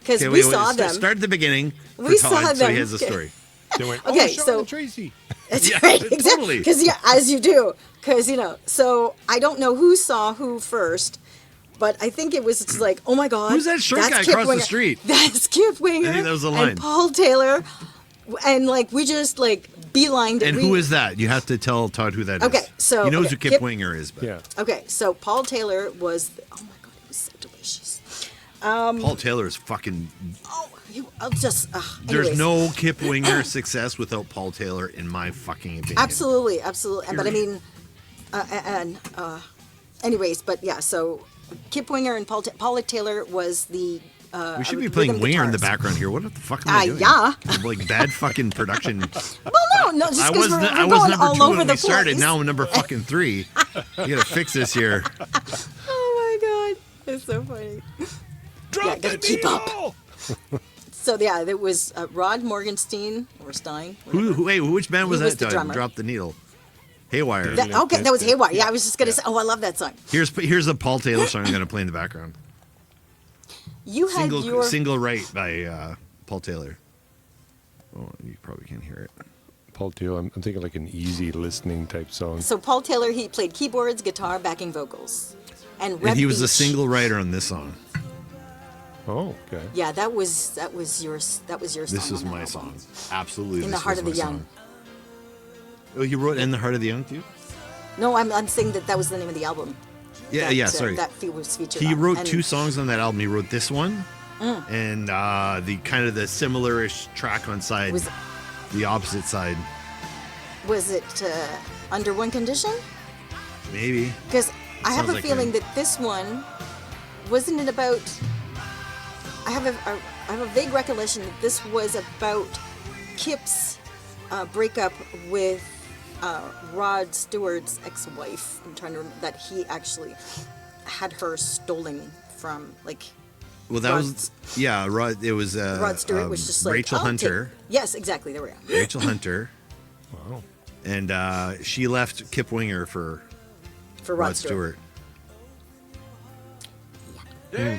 Okay, we wait, saw them. Start at the beginning. For We Todd, saw so them. he has a Okay. story. They went, Okay, Sean so- and Tracy. That's Yeah, right, totally. Because as you do, because so I don't know who saw who first, but I think it was just like, "Oh my God, Who's that short that's guy Kip across the Winger. street?" That's Kip Winger." I think that was the line. And Paul Taylor, and like we just like beelined it. And who is that? You have to tell Todd who that is. Okay, so- he knows okay, who Kip Kip- Winger is. But Yeah. Okay, so Paul Taylor was. Oh my God, it was so delicious. Paul Taylor is fucking. Oh, I'll just. There's anyways. no Kip Winger success without Paul Taylor, in my fucking opinion. Absolutely. But I mean, anyways, but yeah. So Kip Winger and Paul Taylor was the. We should be playing rhythm Winger in the guitars. background here. What the fuck am I doing? Yeah. Like bad fucking production. Well, no, just I because was we're I going was number all 2 over when the we started. place. Now I'm number fucking 3. You gotta fix this here. Oh my God, it's so funny. Drop gotta the keep up. needle! So yeah, there was Rod Morgenstein or Stein. Wait, which band was He was that? the drummer. Drop the needle. Haywire. Okay, that was Haywire. Yeah, I was just gonna say. Oh, I love that song. Here's a Paul Taylor song I'm gonna play in the background. You had your. Single Right by Paul Taylor. Oh, you probably can't hear it. Paul Taylor, I'm thinking like an easy listening type song. So Paul Taylor, he played keyboards, guitar, backing vocals, and Reb And he was a Beach. single writer on this song. Oh, okay. Yeah, that was your song. This is on that my album. song. Absolutely. In this the Heart was of the my Young. song. Oh, you wrote In the Heart of the Young too? No, I'm saying that was the name of the album. Yeah, sorry. That was featured. He on. wrote And 2 songs on that album. He wrote this one and the kind of the similar-ish track on side, Was- the opposite side. Was it Under One Condition? Maybe. Because I have Sounds a like feeling him. that this one wasn't it about. I have a vague recollection that this was about Kip's breakup with Rod Stewart's ex-wife. I'm trying to remember that he actually had her stolen from, like. Well, that Rod- was Rod. It was Rod Stewart was just like Rachel "I'll Hunter. take-" Yes, exactly. There we go. Rachel Hunter, Wow. and she left Kip Winger for For Rod Stewart. Yeah,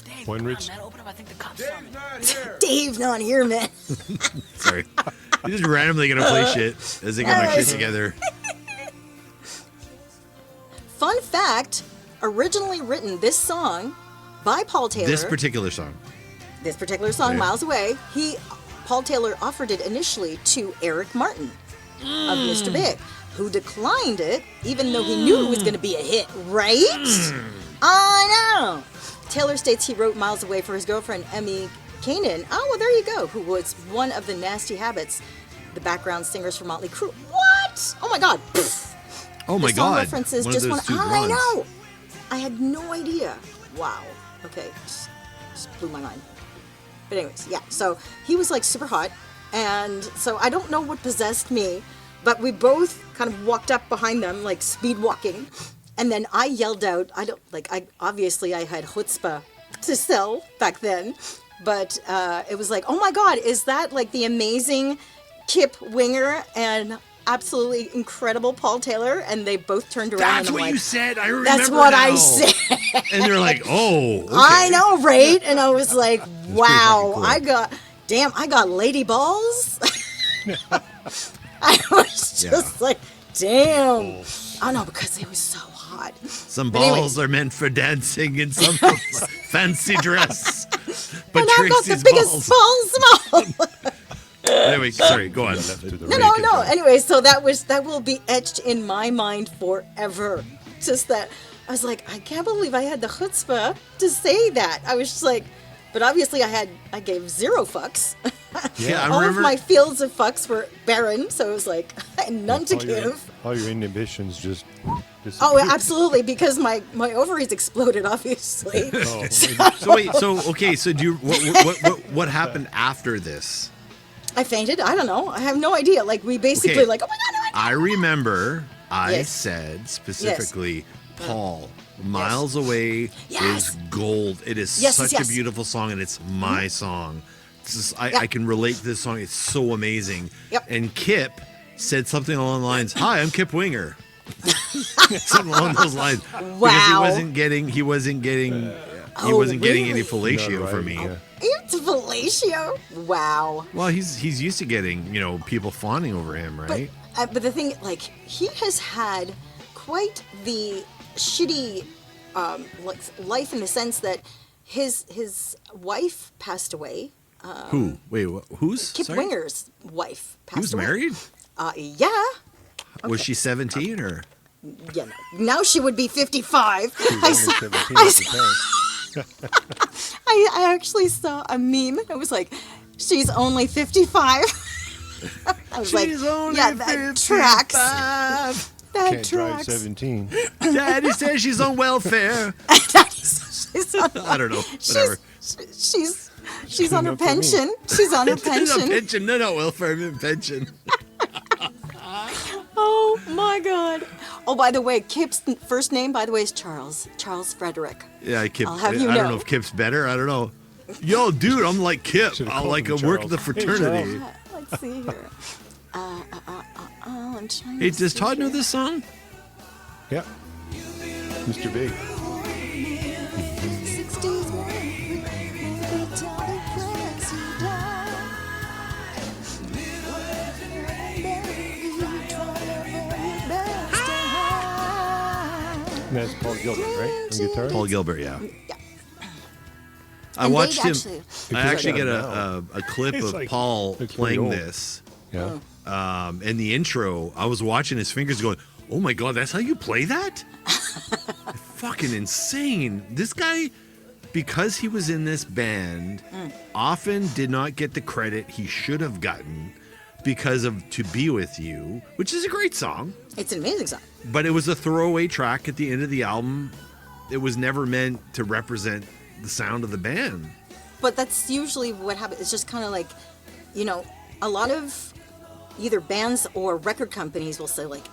Dave, One come rich- on, man. Open up. I think the cops saw me. Not here. Dave's not here, man. Sorry, you're just randomly gonna play shit as they get my shit together. Fun fact: originally written, this song by Paul Taylor. This particular song. This particular song, Yeah. Miles Away, Paul Taylor offered it initially to Eric Martin of Mr. Big, who declined it, even though he knew it was going to be a hit, right? I know. Taylor states he wrote Miles Away for his girlfriend, Emmy Kanan. Oh, well, there you go, who was one of the Nasty Habits, the background singers for Motley Crue. What? Oh, my God. Pfft. Oh my The song God! references One of just those one. two I blondes. know. I had no idea. Wow. Okay. Just blew my mind. But anyways, yeah. So he was like super hot, and so I don't know what possessed me, but we both kind of walked up behind them like speed walking, and then I yelled out. I obviously I had chutzpah to sell back then, but it was like, oh my God, is that like the amazing Kip Winger and absolutely incredible Paul Taylor? And they both turned around. That's and I'm what like, you said. I remember. That's what now. I said. And they're like, "Oh, okay. I know, right? And I was like, wow, fucking cool. I got lady balls. I was just like, damn. Oh no, because it was so hot. Some But anyways. balls are meant for dancing and some for fancy dress." But And I've got the Tracy's biggest balls. balls. Anyway, sorry. Go on. No. Anyway, so that will be etched in my mind forever. Just that I was like, I can't believe I had the chutzpah to say that. I was just like, but obviously I gave 0 fucks. Yeah, I All remember. of my fields of fucks were barren, so it was like I had none to give. All your inhibitions just Oh, disappeared. absolutely, because my ovaries exploded, obviously. Oh, So wait. So do you? What happened after this? I fainted. I don't know. I have no idea. Like we basically Okay. like, oh my God, oh my God. I remember I Yes. said specifically, Paul, Yes. Miles Away Yes. is gold. It is Yes, such yes. a beautiful song, and it's my song. Yeah. I can relate to this song. It's so amazing. Yep. And Kip said something along the lines, "Hi, I'm Kip Winger." Something along those lines. Because Wow. he wasn't getting Oh, any really? fellatio for me. Yeah. It's fellatio. Wow. Well, he's used to getting, people fawning over him, right? But the thing, like, he has had quite the shitty like life in the sense that his wife passed away. Who? Wait, who's? Kip Sorry? Winger's wife passed He was away. married? Yeah. Was she 17 or? Yeah. No. Now she would be 55. He I, was saw, only 17 at the time. I actually saw a meme. It was like, she's only 55. I was like, yeah, that tracks. That Can't drive tracks. 17. Daddy says she's on welfare. she's on, I don't know. Whatever. she's on her Enough for me. pension. She's on her No pension. pension. No, welfare. I'm in pension. Oh my God. Oh, by the way, Kip's first name, by the way, is Charles. Charles Frederick. Yeah, Kip. I'll have you I don't know. know if Kip's better. I don't know. Yo, dude, I'm like Kip. Should've I'll called like him work at the Charles. Hey, fraternity. Let's see here. I'm trying Hey, to does see Todd know here. this song? Yeah. Mr. Big. 60s man, every time he press you down. That's Paul Gilbert, right? On guitar? Paul Gilbert, yeah. I And watched they'd him. actually- I actually Because get I a clip It's of like- Paul looks pretty playing old. this. Yeah. In the intro, I was watching his fingers going, oh my God, that's how you play that? Fucking insane. This guy, because he was in this band, often did not get the credit he should have gotten because of To Be With You, which is a great song, It's an amazing song. but it was a throwaway track at the end of the album. It was never meant to represent the sound of the band. But that's usually what happens. It's just kind of like, you know, a lot of either bands or record companies will say like,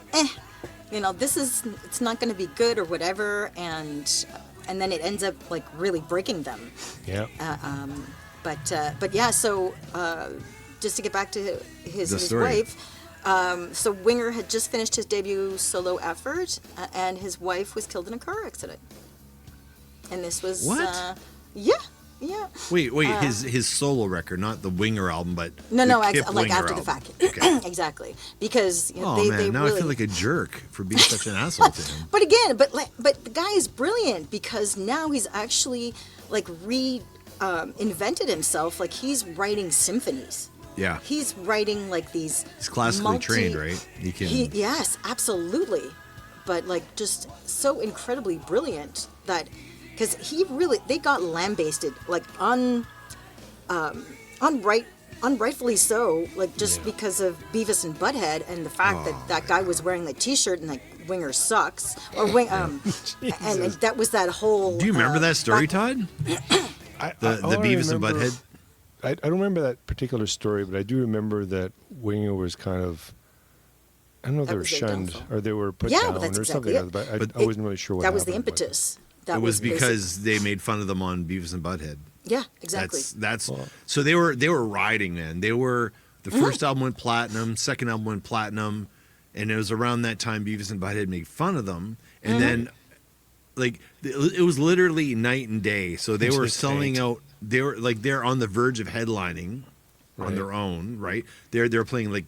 you know, it's not going to be good or whatever, and then it ends up like really breaking them. Yeah. But yeah, so just to get back to his story. wife, so Winger had just finished his debut solo effort, and his wife was killed in a car accident. And this was What? Yeah. Wait, his solo record, not the Winger album, but No, the like Kip Winger after the album. fact. Okay. Exactly, because you know, Oh man, they now really. I feel like a jerk for being such an asshole to him. But again, but the guy is brilliant because now he's actually like invented himself. Like he's writing symphonies. Yeah, He's writing like these. he's classically trained, right? He can. Yes, absolutely, but like just so incredibly brilliant that because they got lambasted like unrightfully so, like just because of Beavis and Butt-Head and the fact that guy was wearing the T-shirt and like Winger sucks or and that was that whole. Do you remember that story, Todd? The all I Beavis and remember- Butt-Head. I don't remember that particular story, but I do remember that Winger was kind of, I don't know if That they were was their shunned downfall. or they were put Yeah, down but that's or exactly something. it. But I wasn't really sure what that was the happened, but- impetus. That It was basic- because they made fun of them on Beavis and Butt-Head. Yeah, exactly. That's so they were riding, man. They were the first album went platinum, second album went platinum, and it was around that time Beavis and Butt-Head made fun of them, and then like it was literally night and day. So they were Just selling tanked. out. They're on the verge of headlining on Right. their own, right? They're playing like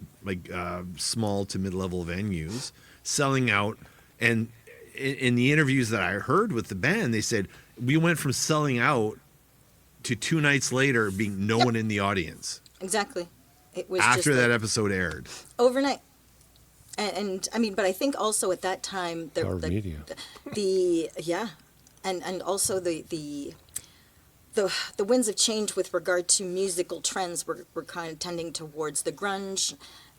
small to mid-level venues, selling out, and in the interviews that I heard with the band, they said we went from selling out to 2 nights later being no one in the audience Exactly. It was after just that like, episode aired. overnight. And I mean, but I think also at that time Power of media. and also the winds of change with regard to musical trends were kind of tending towards the grunge,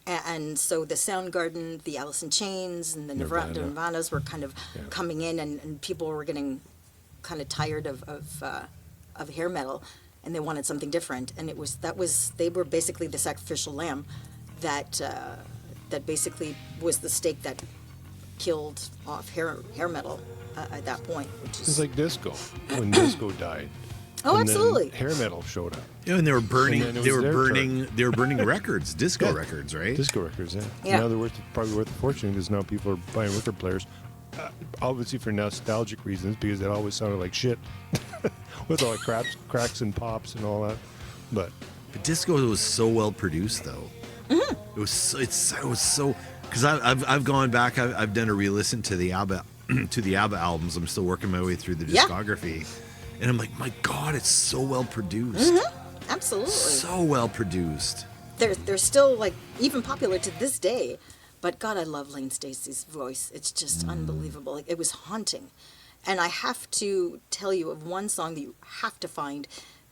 and so the Soundgarden, the Alice in Chains, and the Nirvana. Nirvanas were kind of coming in, and people were getting kind of tired of hair metal, and they wanted something different, and they were basically the sacrificial lamb that basically was the stake that killed off hair metal at that point, which is It's like disco when disco died. oh, And then absolutely. hair metal showed up. Yeah, and they were burning. And then it They was were their burning. They were burning records, disco Yeah. records, right? Disco records, yeah. Yeah. Now they're probably worth a fortune because now people are buying record players, obviously for nostalgic reasons because it always sounded like shit with all the cracks and pops and all that. But The disco was so well produced, though. It was so because I've gone back. I've done a re-listen to the ABBA albums. I'm still working my way through the Yeah. discography, and I'm like, my God, it's so well produced. Absolutely. So well produced. They're still like even popular to this day. But God, I love Lane Stacy's voice. It's just unbelievable. Like it was haunting. And I have to tell you of one song that you have to find.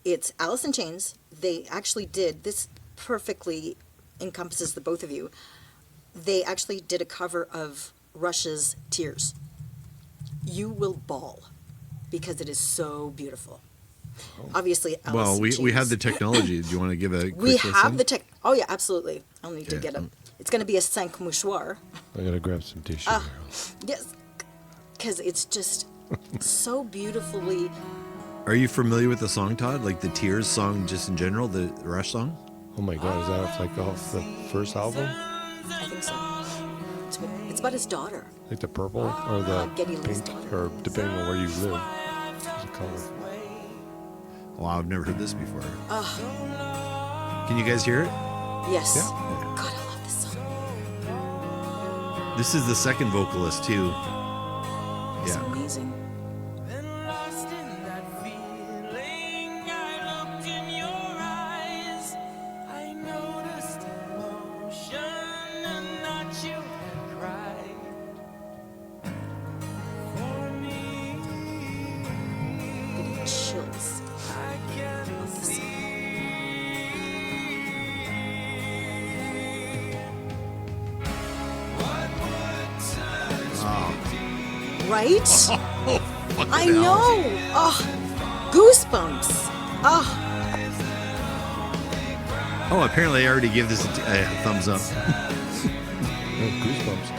It's Alice in Chains. They actually did this perfectly encompasses the both of you. They actually did a cover of Rush's Tears. You will bawl because it is so beautiful. Obviously, Alice Well, in we Chains. have the technology. Do you want to give a quick We listen? have the tech. Oh yeah, absolutely. I'll need to Okay. get a. It's going to be a cinq mouchoir. I gotta grab some tissue. Ah. here. Yes, because it's just so beautifully. Are you familiar with the song, Todd? Like the Tears song, just in general, the Rush song? Oh my God, is that off the first album? I think so. It's about his daughter. Like the purple or the Geddy Lee's pink, daughter. or depending on where you live, there's a color. Wow, I've never heard this before. Can you guys hear it? Yes. Yeah. God, I love this song. This is the second vocalist too. It's Yeah. amazing. Then lost in that feeling right? Fucking I hell. know. Oh, goosebumps. Oh, Oh, apparently I already gave this a thumbs up. Oh, goosebumps.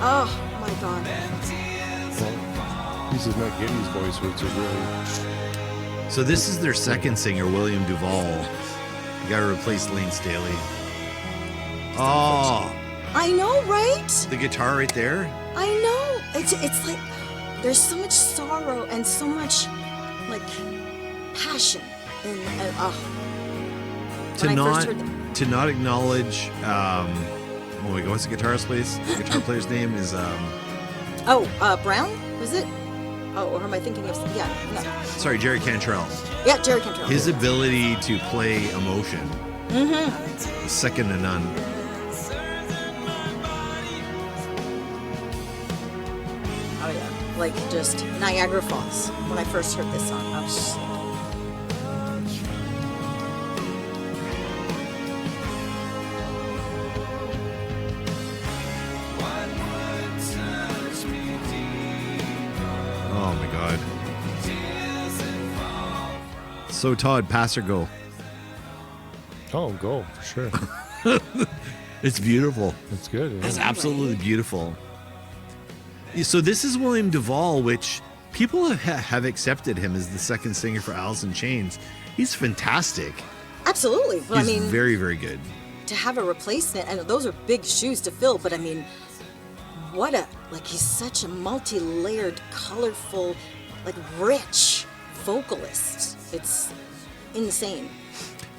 oh my God. Well, this is not Giddy's voice, which is really. So this is their second singer, William Duvall. You gotta replace Lane Staley. Oh, I know, right? the guitar right there. I know. It's like there's so much sorrow and so much like passion in To when I not first heard them. to not acknowledge. Oh my God, what's the guitarist place? The guitar player's name is Brown, was it? Oh, or am I thinking of? Yeah, no. sorry, Jerry Cantrell. Yeah, Jerry Cantrell. His ability to play emotion, is second to none. Oh yeah, like just Niagara Falls. When I first heard this song, I was just like, Oh my God. So Todd, pass or go? Oh, go for sure. It's beautiful. That's good. It's Yeah. absolutely beautiful. So this is William Duvall, which people have accepted him as the second singer for Alice in Chains. He's fantastic. absolutely. But He's I mean, very, very good. to have a replacement, and those are big shoes to fill. But I mean, he's such a multi-layered, colorful, like rich vocalist. It's insane.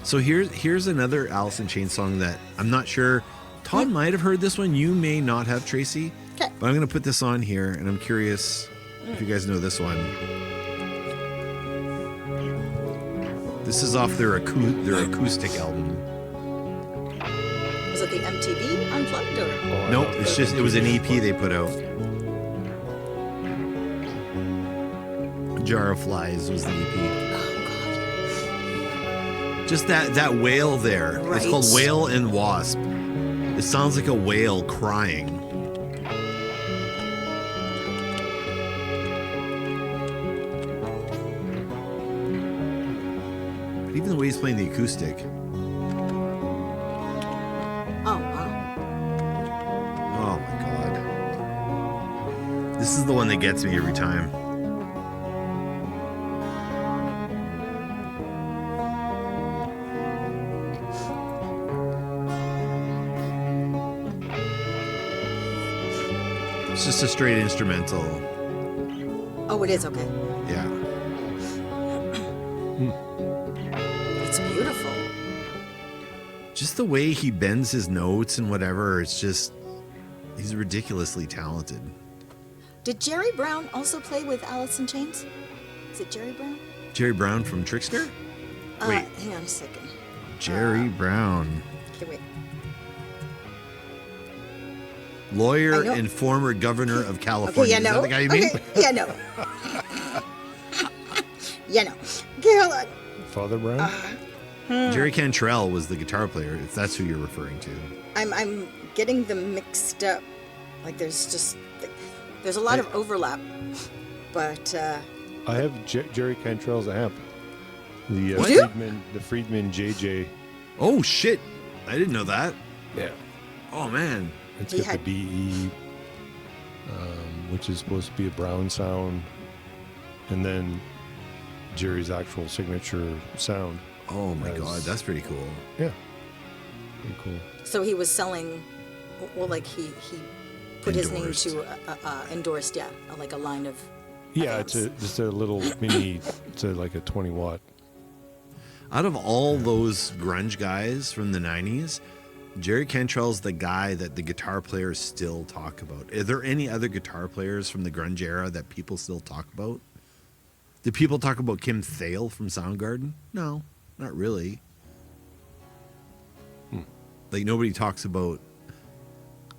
So here's another Alice in Chains song that I'm not sure. Todd might have heard this one. You may not have, Tracy. Okay. But I'm going to put this on here, and I'm curious if you guys know this one. This is off their acoustic album. Was it the MTV Unplugged or? Oh, I Nope, love it's that. just it was an EP they put out. Jar of Flies was the EP. Oh Just that wail there. It's called Right. Whale and Wasp. It sounds like a whale crying. But even the way he's playing the acoustic. God. Oh wow. Oh my God. This is the one that gets me every time. It's just a straight instrumental. Oh, it is okay. Yeah. It's beautiful. Just the way he bends his notes and whatever, it's just, he's ridiculously talented. Did Jerry Brown also play with Alice in Chains? Is it Jerry Brown? Jerry Brown from Trickster? Wait. Hang on a second. Jerry Brown. Okay, wait. Lawyer I know. and former governor of Okay, California. yeah, Is no. that the guy you mean? Okay, yeah, no. Yeah, no. Okay, hold on. Father Brown? Jerry Cantrell was the guitar player, if that's who you're referring to. I'm getting them mixed up. Like there's a lot of overlap, but I have Jerry Cantrell's amp. The What? You Friedman JJ. Oh, shit. I didn't know that. Yeah. Oh, man. It's He got had- the BE, which is supposed to be a brown sound, and then Jerry's actual signature sound. Oh, my As- God. That's pretty cool. Yeah. Pretty cool. so he was selling. Well, like he put Endorsed. his name to endorsed, yeah, like a line of. Yeah, amps. it's just a little mini. It's like a 20-watt. Out of all those grunge guys from the 90s, Jerry Cantrell's the guy that the guitar players still talk about. Are there any other guitar players from the grunge era that people still talk about? Do people talk about Kim Thale from Soundgarden? No, not really. Like, nobody talks about...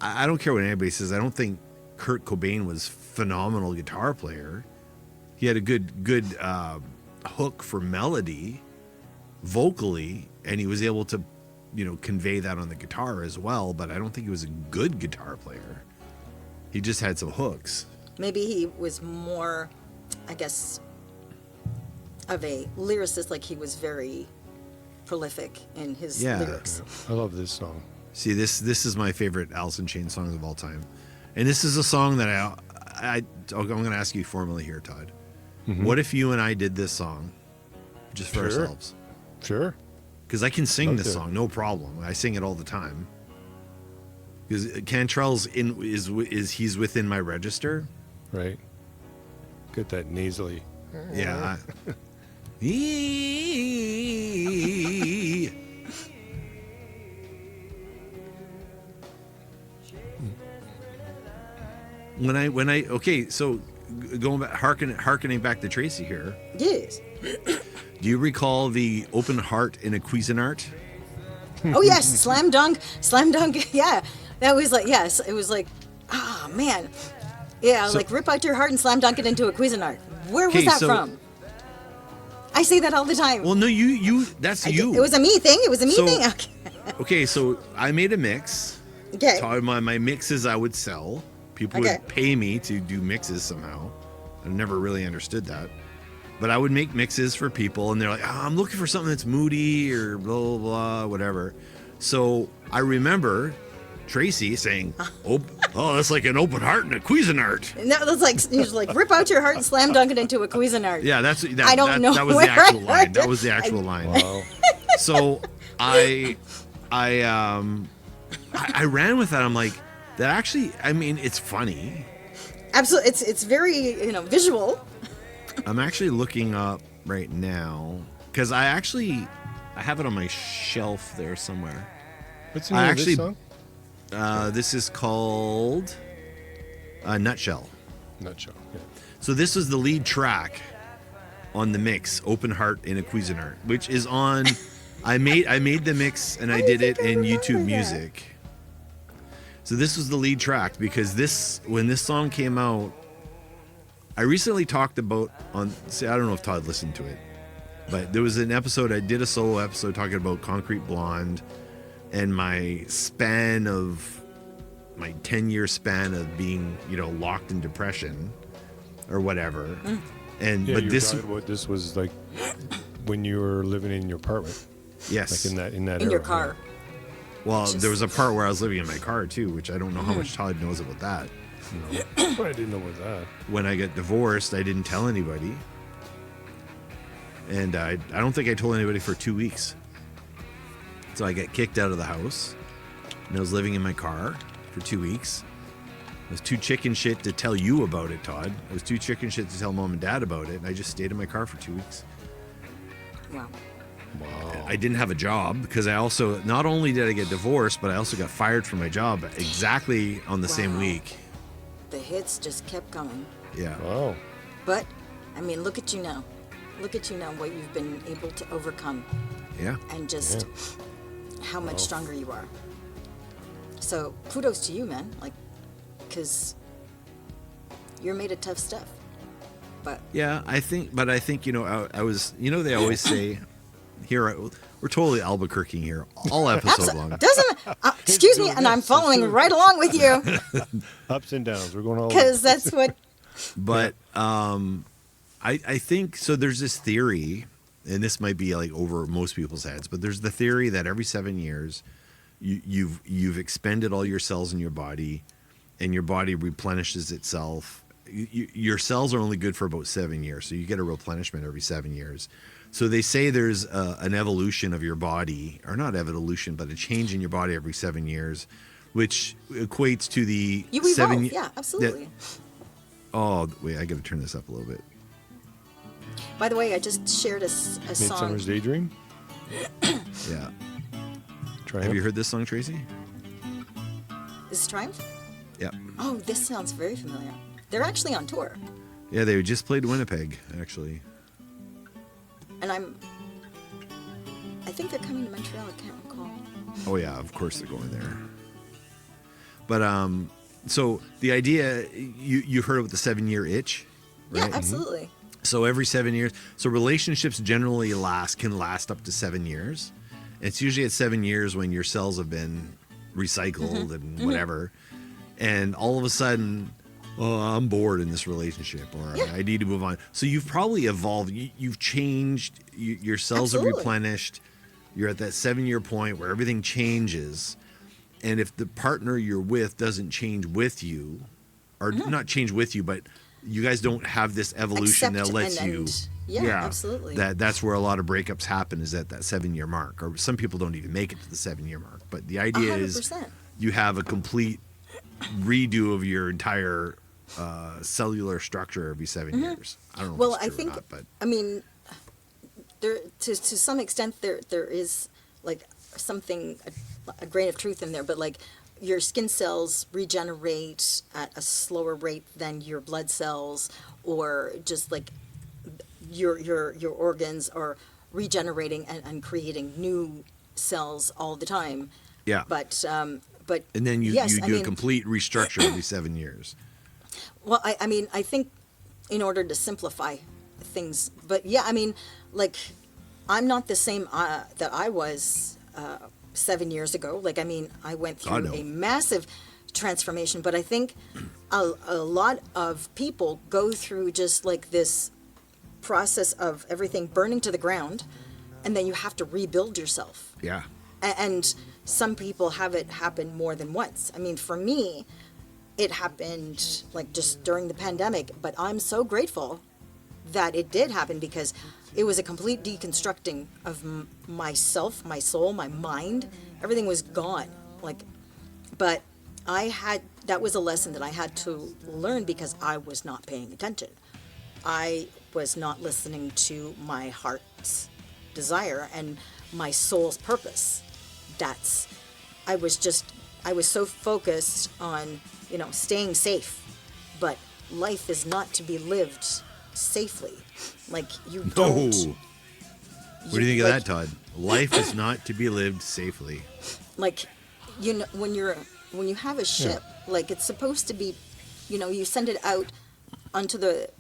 I don't care what anybody says. I don't think Kurt Cobain was phenomenal guitar player. He had a good hook for melody, vocally, and he was able to, convey that on the guitar as well. But I don't think he was a good guitar player. He just had some hooks. maybe he was more, I guess, of a lyricist. Like he was very prolific in his lyrics. I love this song. See, this is my favorite Alice in Chains songs of all time, and this is a song that I'm going to ask you formally here, Todd. What if you and I did this song just for ourselves? Sure. Because I can sing Love this to. song, no problem. I sing it all the time. Because Cantrell's he's within my register. Right. Get that nasally. Yeah. when I okay, so going back, harkening back to Tracy here. Yes. Do you recall the open heart in a Cuisinart? Oh yes, slam dunk. Yeah, that was like yes, it was like, ah man, yeah, So- like rip out your heart and slam dunk it into a Cuisinart. Where was Okay, that so- from? I say that all the time. Well, no, you that's you. It was a me thing. It was a me So- thing. Okay. Okay, so I made a mix. Okay. So my mixes I would sell. People Okay. would pay me to do mixes somehow. I never really understood that. But I would make mixes for people, and they're like, oh, I'm looking for something that's moody or blah, blah, blah, whatever. So I remember Tracy saying, oh, that's like an open heart and a Cuisinart. And that was like you just like rip out your heart and slam dunk it into a Cuisinart. Yeah, that I don't know that was where the actual I line. heard That was the it. actual line. Wow. So I ran with that. I'm like, that actually, I mean, it's funny. Absolutely, it's very visual. I'm actually looking up right now because I have it on my shelf there somewhere. What's the name of this song? This is called Nutshell. Nutshell. Yeah. So this was the lead track on the mix, Open Heart in a Cuisinart, which is on. I made the mix and I did it in YouTube Music. So this was the lead track because when this song came out, I recently talked about I don't know if Todd listened to it, but there was an episode, I did a solo episode talking about Concrete Blonde and my 10-year span of being, locked in depression or whatever. And Yeah, but you were this talking about this was like when you were living in your apartment, yes. like in that In your era, car. Well, there was a part where I was living in my car too, which I don't know how much Todd knows about that. Yeah. I didn't know about that. When I got divorced, I didn't tell anybody. And I don't think I told anybody for 2 weeks. So I got kicked out of the house. And I was living in my car for 2 weeks. I was too chicken shit to tell you about it, Todd. I was too chicken shit to tell mom and dad about it. And I just stayed in my car for 2 weeks. Wow. Wow. I didn't have a job because I also, not only did I get divorced, but I also got fired from my job exactly on the same Wow. week. The hits just kept coming. Yeah. Wow. But I mean, look at you now. Look at you now, what you've been able to overcome, Yeah. and just how much stronger you are. So kudos to you, man. Like, because you're made of tough stuff. But Yeah, I think, I was, they always say, here, we're totally Albuquerque here, all episode long. doesn't excuse me, and I'm following right along with you Ups and downs. We're going all because that's what. But I think, so there's this theory, and this might be like over most people's heads, but there's the theory that every 7 years, you've expended all your cells in your body, and your body replenishes itself. Your cells are only good for about 7 years, so you get a replenishment every 7 years. So they say there's an evolution of your body, or not evolution, but a change in your body every 7 years, which equates to the You evolve, 7 yeah, absolutely. Oh, wait, I got to turn this up a little bit. By the way, I just shared a song. Midsummer's Daydream. Yeah. Triumph. Have you heard this song, Tracy? Is it Triumph? Yeah. Oh, this sounds very familiar. They're actually on tour, Yeah, they just played Winnipeg, actually. and I think they're coming to Montreal. I can't recall. Oh yeah, of course they're going there. But so the idea, you heard about the 7-year itch, right? Yeah, absolutely. So every 7 years, so relationships generally can last up to 7 years. It's usually at 7 years when your cells have been recycled and whatever, and all of a sudden oh, I'm bored in this relationship, or I need to move on. So you've probably evolved. You've changed. Your cells Absolutely. are replenished. You're at that 7-year point where everything changes. And if the partner you're with doesn't change with you, or not change with you, but you guys don't have this evolution that Accept lets and- you. yeah, absolutely. That's where a lot of breakups happen, is at that 7-year mark. Or some people don't even make it to the 7-year mark. But the idea is 100%. you have a complete redo of your entire cellular structure every 7 years. I don't know. Well, if it's I true or think, not, but I mean, there to some extent there is like something, a grain of truth in there, but like your skin cells regenerate at a slower rate than your blood cells, or just like your organs are regenerating and creating new cells all the time. yeah. But And then you yes, I do a mean, complete restructure every 7 years. Well, I mean, I think in order to simplify things, but yeah, I mean, like, I'm not the same that I was 7 years ago. Like, I mean, I went I through know. a massive transformation, but I think a lot of people go through just like this process of everything burning to the ground, and then you have to rebuild yourself. Yeah. And some people have it happen more than once. I mean, for me, it happened like just during the pandemic, but I'm so grateful that it did happen, because it was a complete deconstructing of myself, my soul, my mind. Everything was gone. Like, but that was a lesson that I had to learn, because I was not paying attention. I was not listening to my heart's desire and my soul's purpose. I was so focused on, staying safe, but life is not to be lived safely. Like, you No. don't. What do you think of that, Todd? Life is not to be lived safely. Like, when you have a ship, like, it's supposed to be, you send it out onto the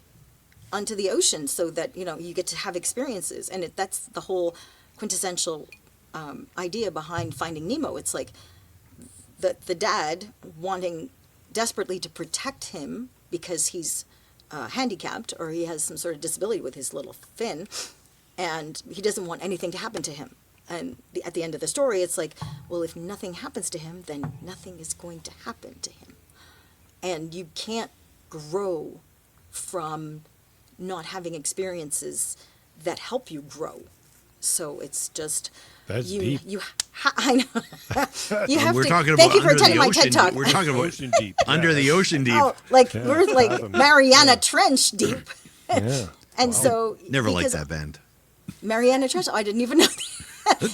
ocean so that you get to have experiences, and that's the whole quintessential idea behind Finding Nemo. It's like the dad wanting desperately to protect him because he's handicapped, or he has some sort of disability with his little fin, and he doesn't want anything to happen to him. And at the end of the story, it's like, well, if nothing happens to him, then nothing is going to happen to him. And you can't grow from not having experiences that help you grow. So it's just That's you. deep. I know. You have We're to. talking Thank about you for under the attending my ocean. TED Talk. We're talking about Ocean deep. under the ocean deep. Oh, like Yeah. we're like Mariana Trench deep. Yeah. And so Never liked because that band. Mariana Trench. I didn't even know.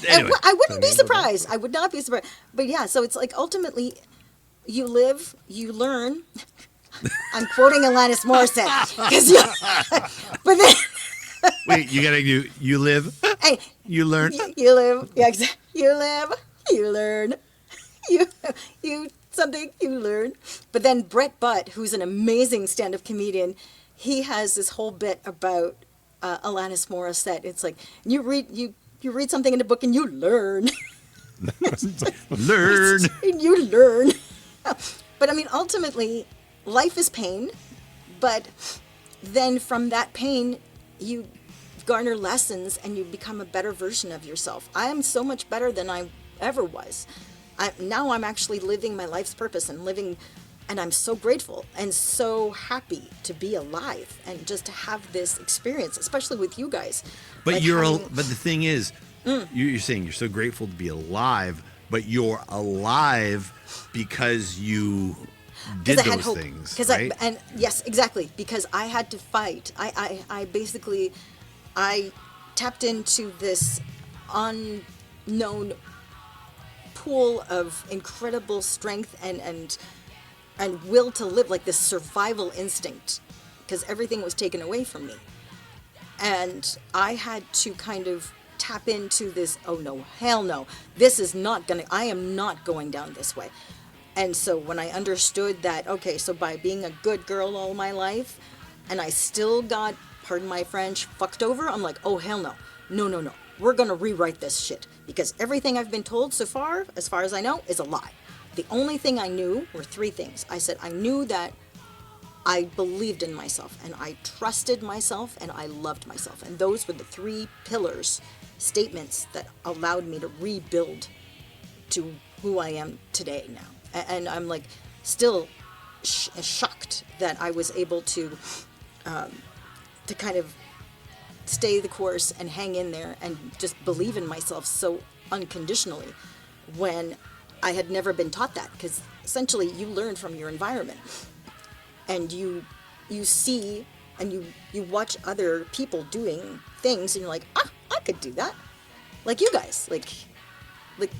Anyway, I wouldn't be surprised. I would not be surprised. But yeah, so it's like ultimately, you live, you learn. I'm quoting Alanis Morissette, but then wait, you gotta do. You live, hey, you learn. you live. Yeah, exactly. You live, you learn. You something you learn. But then Brett Butt, who's an amazing stand-up comedian, he has this whole bit about Alanis Morissette. It's like you read something in a book and you learn. Learn. And you learn. But I mean, ultimately, life is pain, but then from that pain, you garner lessons and you become a better version of yourself. I am so much better than I ever was. Now I'm actually living my life's purpose and I'm so grateful and so happy to be alive and just to have this experience, especially with you guys. But Like but the thing is, you're saying you're so grateful to be alive, but you're alive because you did I had those hope. things, 'Cause right? and yes, exactly, because I had to fight. I basically, I tapped into this unknown pool of incredible strength and will to live, like this survival instinct, because everything was taken away from me. And I had to kind of tap into this, oh no, hell no, I am not going down this way. And so when I understood that, okay, so by being a good girl all my life, and I still got, pardon my French, fucked over, I'm like, oh hell no, no. We're gonna rewrite this shit, because everything I've been told so far, as far as I know, is a lie. The only thing I knew were three things. I said I knew that I believed in myself, and I trusted myself, and I loved myself. And those were the 3 pillars, statements that allowed me to rebuild to who I am today now. And I'm like still shocked that I was able to kind of stay the course and hang in there and just believe in myself so unconditionally when I had never been taught that, because essentially you learn from your environment, and you see and you watch other people doing things, and you're like, I could do that. Like you guys, like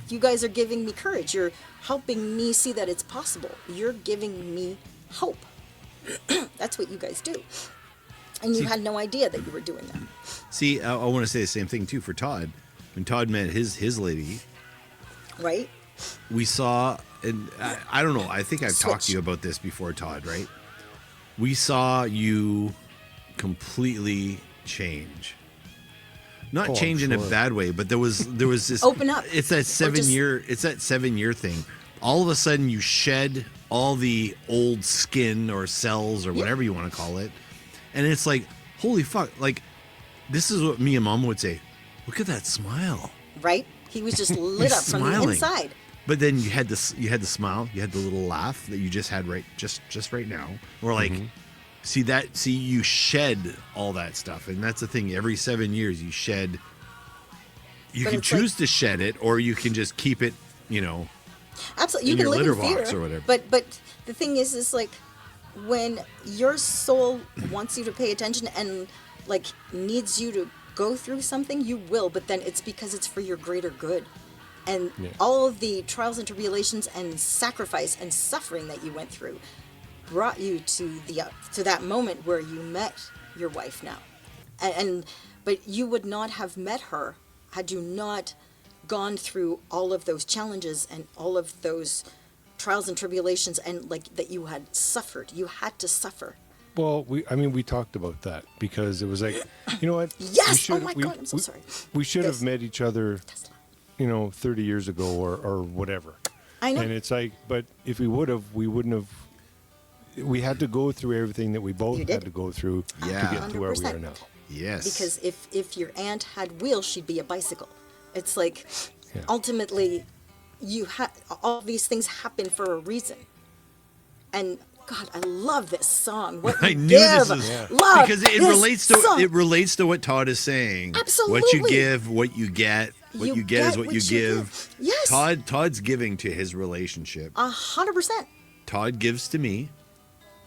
you guys are giving me courage. You're helping me see that it's possible. You're giving me hope. That's what you guys do. And you had no idea that you were doing that. See, I want to say the same thing too for Todd. When Todd met his lady, right? We saw, and I don't know, I think I've talked to Switch. you about this before, Todd, right? We saw you completely change. Not Oh, I'm change in a sure. bad way, but there was this Open up. It's that Or just- 7-year thing. All of a sudden you shed all the old skin or cells or whatever you want to call it. And it's like, holy fuck, like this is what me and Mom would say. Look at that smile. Right? He was just lit He's up from the smiling. inside. But then you had the smile, you had the little laugh that you just had just right now. Or like, see you shed all that stuff, and that's the thing. Every 7 years you shed. You But can it's choose like- to shed it, or you can just keep it. Absolutely, you in can your live in litter fear, box or whatever. But the thing is like when your soul wants you to pay attention and like needs you to go through something, you will. But then it's because it's for your greater good, and all of the trials and tribulations and sacrifice and suffering that you went through brought you to that moment where you met your wife now, but you would not have met her had you not gone through all of those challenges and all of those trials and tribulations, and like that you had suffered. You had to suffer. Well, we talked about that because it was like, you know what? Yes! Oh my God, I'm so sorry. We should Yes. have met each other, 30 years ago or whatever. I know. And it's like, but if we would have, we wouldn't have. We had to go through everything that we both You did. had to go through Yeah. to get to where we 100%. are now. Yes. Because if your aunt had wheels, she'd be a bicycle. It's like Yeah. ultimately all these things happen for a reason. And God, I love this song. What I you knew give, this is love because it this relates to song. what Todd is saying. What you Absolutely. give, what you get. What You you get is get what you what you give. give. Yes. Todd's giving to his relationship. 100%. Todd gives to me.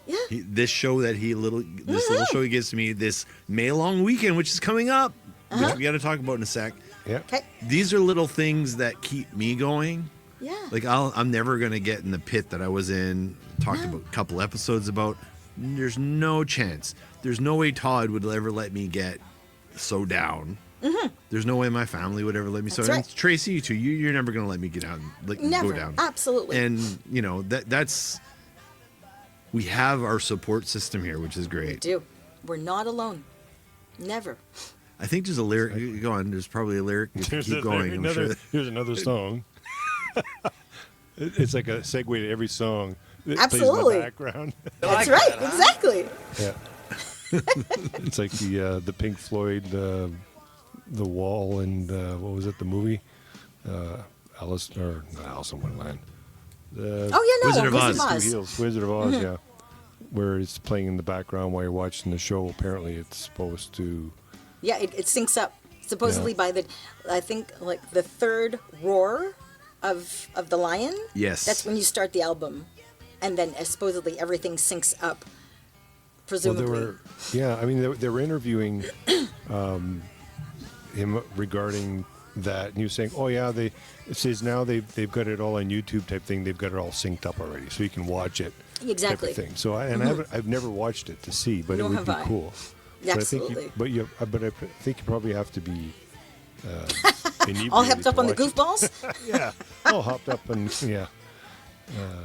Yeah. This little show he gives to me, this May long weekend, which is coming up, which we got to talk about in a sec. Yeah. Okay. These are little things that keep me going. Yeah. Like I'm never gonna get in the pit that I was in. Talked about a couple episodes about. There's no chance. There's no way Todd would ever let me get so down. There's no way my family would ever let me so That's down. right. Tracy, you too. You're never gonna let me get down. Never. Go down. Absolutely. And that's. We have our support system here, which is great. do. We're not alone. Never. I think there's a lyric. Go on. There's probably a lyric. If you keep going, I'm sure. Here's another song. It's like a segue to every song. That Absolutely. Plays in the background. That's right. Exactly. Yeah. It's like the Pink Floyd, The Wall, and what was it? The movie, Alice or not Alice in Wonderland. Oh yeah, no. Wizard of Wizard Oz. Two Heels, Wizard of Oz, yeah. Where it's playing in the background while you're watching the show. Apparently, it's supposed to. Yeah, it syncs up. Supposedly Yeah. by I think like the third roar of the lion. Yes. That's when you start the album, and then supposedly everything syncs up. Presumably. They were interviewing him regarding that, and he was saying, "Oh yeah, it says now they've got it all on YouTube type thing. They've got it all synced up already, so you can watch it." Exactly. Type of thing. So I've never watched it to see, but Nor it would have be I. cool. Absolutely. But I think you probably have to be. All hepped up on the goof. goofballs. Yeah, all hopped up and yeah.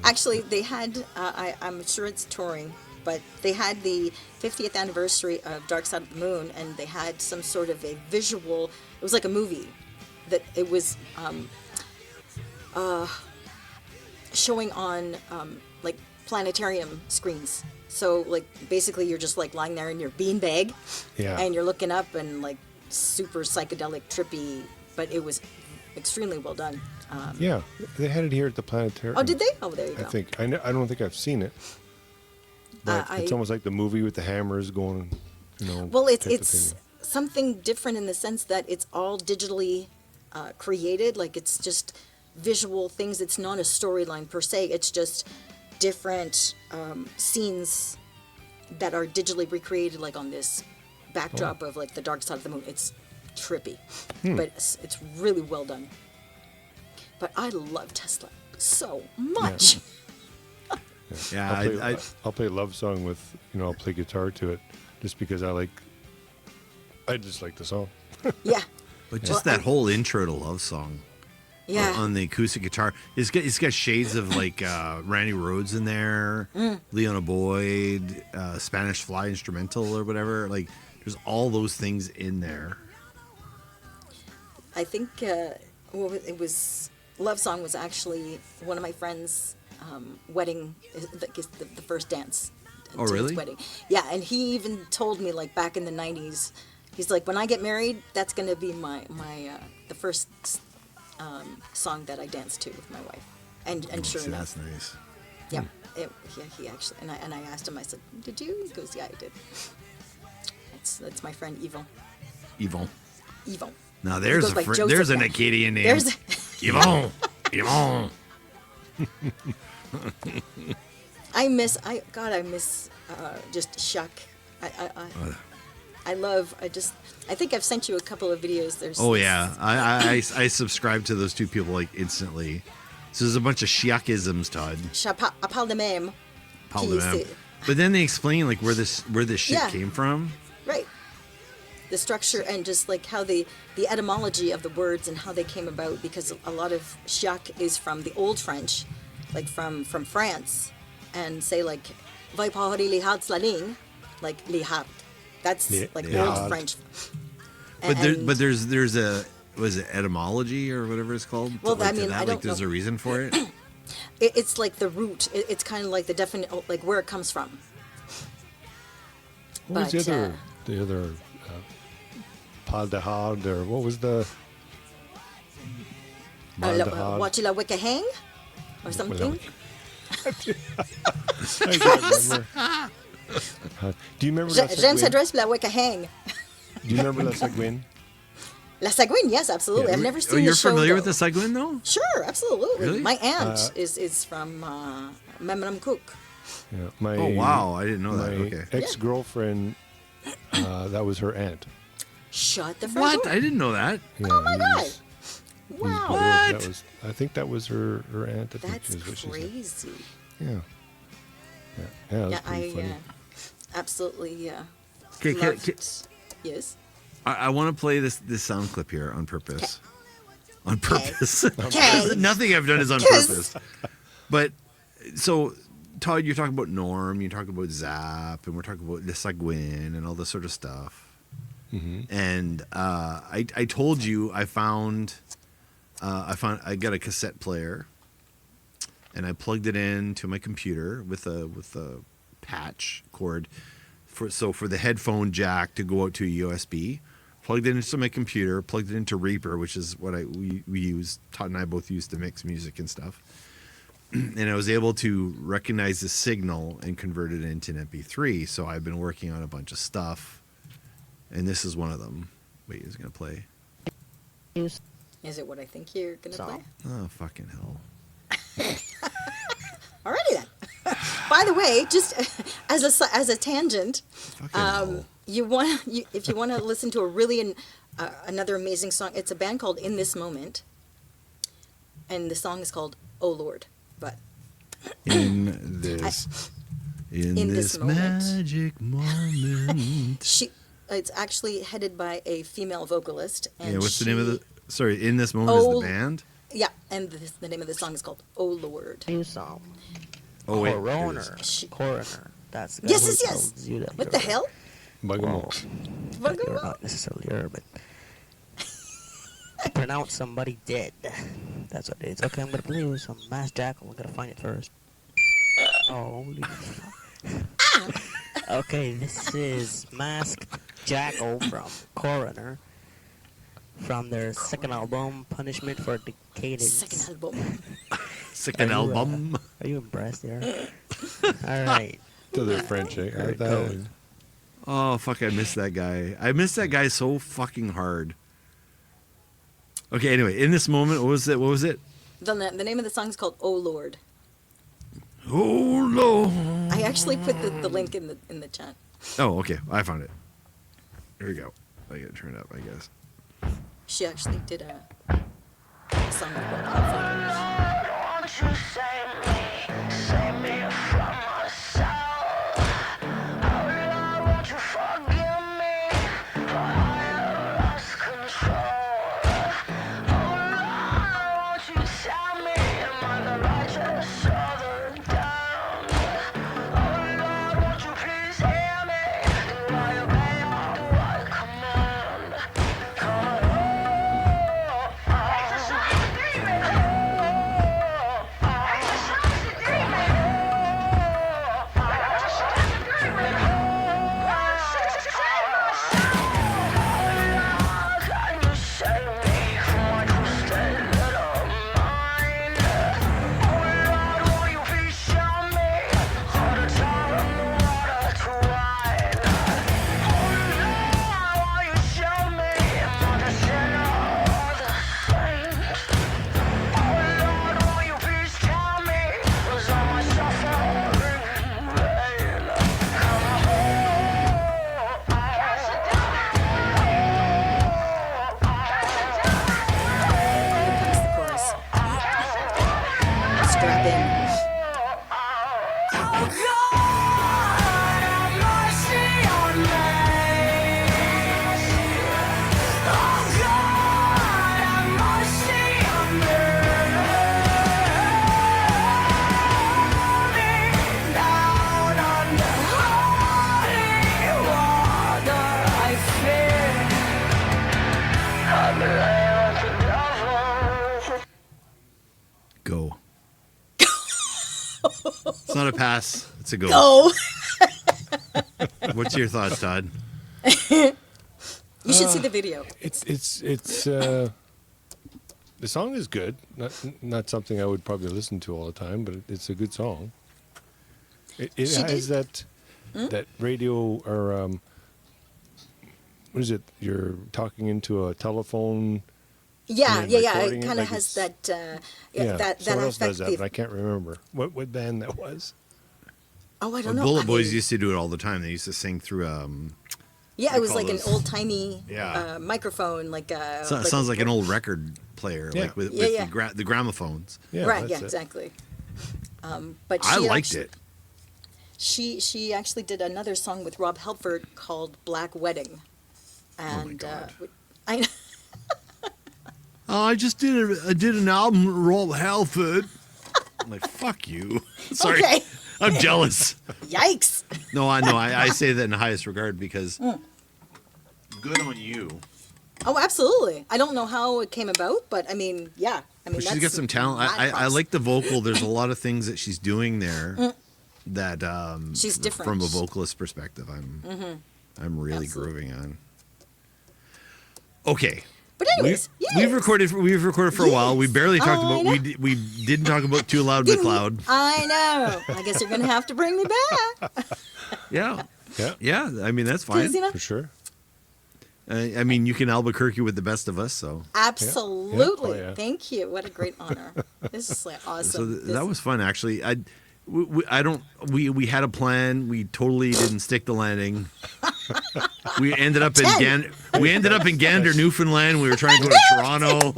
Actually, they had. I'm sure it's touring, but they had the 50th anniversary of Dark Side of the Moon, and they had some sort of a visual. It was like a movie, that it was showing on like planetarium screens. So like basically you're just like lying there in your beanbag, Yeah. and you're looking up and like super psychedelic, trippy. But it was extremely well done. Yeah, they had it here at the planetarium. Oh, did they? Oh, there you go. I think. I don't think I've seen it. But it's almost like the movie with the hammers going, Well, type of it's thing. something different in the sense that it's all digitally created. Like it's just visual things. It's not a storyline per se. It's just different scenes that are digitally recreated, like on this backdrop of like the dark side of the moon. It's trippy, but it's really well done. But I love Tesla so much. Yeah, I'll play a love song with, I'll play guitar to it, just because I just like the song. Yeah. but just that whole intro to Love Song Yeah. on the acoustic guitar, it's got shades of like Randy Rhoads in there, Leona Boyd, Spanish Fly instrumental or whatever. Like, there's all those things in there. I think it was Love Song was actually one of my friends' wedding, the first dance. Oh, to really? His wedding. Yeah, and he even told me like back in the 90s, he's like, when I get married, that's gonna be my the first song that I dance to with my wife. And sure See, enough, that's nice. yeah, he actually, and I asked him, I said, did you? He goes, yeah, I did. That's my friend Yvon. Yvon. Now there's goes by Joseph there's an now. Acadian name. There's Yvon. Yvon. I miss just Chuck. I think I've sent you a couple of videos. Oh yeah, I subscribe to those two people like instantly. So there's a bunch of Chiac-isms, Todd. I parle de même. Parle de même. But then they explain like where this shit Yeah. came from. Right. The structure and just like how the etymology of the words and how they came about, because a lot of Chiac is from the Old French, like from France, and say like "Vai parler les hards la ligne," like les hards. That's like les Old hards. French. But there's a was it etymology or whatever it's called? Well, Like, I mean, I don't like there's know. a reason for it. It's like the root. It's kind of like the definite, like where it comes from. What was But, the other Pas de Hard, or what was the Mal de Hard? Watch la wicca hang, or something. I can't remember. Do you remember La J'aime cette Sagouine? dress, la wicca hang. Do you remember La Sagouine? La Sagouine, yes, absolutely. Yeah. I've never Oh, seen you're the show, familiar with though. the Seguin though? Sure, absolutely. Really? My aunt is from Memram Cook. Yeah, Oh wow, I didn't know my that. Okay. ex-girlfriend, that was her aunt. Shut the front What? door. I didn't know that. Yeah, Oh my he God. was- Wow. That was, I think that was her aunt. I think That's is what she said. crazy. Yeah. Yeah, that was Yeah, pretty funny. absolutely Okay, loved. Yes. I want to play this sound clip here on purpose. On purpose. Okay. Nothing I've done is on 'Cause- purpose. But so, Todd, you're talking about Norm, you're talking about Zap, and we're talking about the Seguin and all this sort of stuff. And I told you I got a cassette player, and I plugged it into my computer with a patch cord for the headphone jack to go out to a USB. Plugged it into my computer, plugged it into Reaper, which is what we use. Todd and I both use to mix music and stuff. And I was able to recognize the signal and convert it into an MP3. So I've been working on a bunch of stuff, and this is one of them. Wait, is it gonna play? Is it what I think you're gonna play? Oh, fucking hell! Alrighty then. By the way, just as a tangent, Fucking hell! if you want to listen to a really another amazing song, it's a band called In This Moment, and the song is called Oh Lord. But In this moment. magic moment. it's actually headed by a female vocalist. And Yeah, what's the name of the? Sorry, In This Moment is Oh, the band. Yeah, and the name of the song is called Oh Lord. New song. Oh wait, Coroner. it is. Coroner. That's the guy Yes, who yes, yes. tells you that What you're the hell? Bugamo. Well, you're not necessarily her, but pronounce somebody dead. That's what it is. Okay, I'm gonna play with some Mass Jackal. I'm gonna find it first. Holy Okay, this is Masked Jackal from Coroner from their second album, Punishment for Decades. Second album. Second album. Are you impressed there? All right. So they're French, eh? Here it That goes. one. Oh, fuck, I miss that guy. I miss that guy so fucking hard. Okay, anyway, in this moment, what was it? The name of the song is called "Oh Lord." Oh, Lord. I actually put the link in the chat. Oh, okay, I found it. Here we go. I gotta turn it up, I guess. She actually did a song with Rob Halford. Here comes the chorus. Strap in. Go. It's not a pass, it's a go. Oh, What's your thoughts, Todd? you should see the video. It's the song is good. Not something I would probably listen to all the time, but it's a good song. It She has did- that radio or what is it? You're talking into a telephone. Yeah, and yeah, yeah. recording It it kind of like has it's- that. Yeah, that someone else does that, effective. but I can't remember what band that was. Oh, I Well, don't know. Bullet I Boys mean, used to do it all the time. They used to sing through yeah, we it was call like an those- old timey Yeah. microphone, like sounds like an old record player, Yeah. like with Yeah, yeah. the gramophones. Yeah, right, that's yeah, it. exactly. But I she liked actually, it. She actually did another song with Rob Halford called "Black Wedding," and God. I Oh, I just did an album with Rob Halford. I'm like, fuck you. Sorry, Okay. I'm jealous. Yikes! No, I know. I say that in the highest regard because good on you. Oh, absolutely. I don't know how it came about, but I mean, yeah. I mean, But she's that's got some talent. mad I props. like the vocal. There's a lot of things that she's doing there that She's different. from a vocalist perspective. I'm really Absolutely. grooving on. Okay. But anyways, yes. We've recorded for a while. We barely talked I about know. we didn't talk about Too Loud McLeod. I know. I guess you're gonna have to bring me back. Yeah. Yeah, Yeah, I mean that's fine. Because, you know, for sure. I mean you can Albuquerque with the best of us, so absolutely. Yeah. Oh, yeah. Thank you. What a great honor. This is like so awesome. that was fun actually. We had a plan. We totally didn't stick the landing. We ended up in Gander, Newfoundland. We were trying to go to Toronto.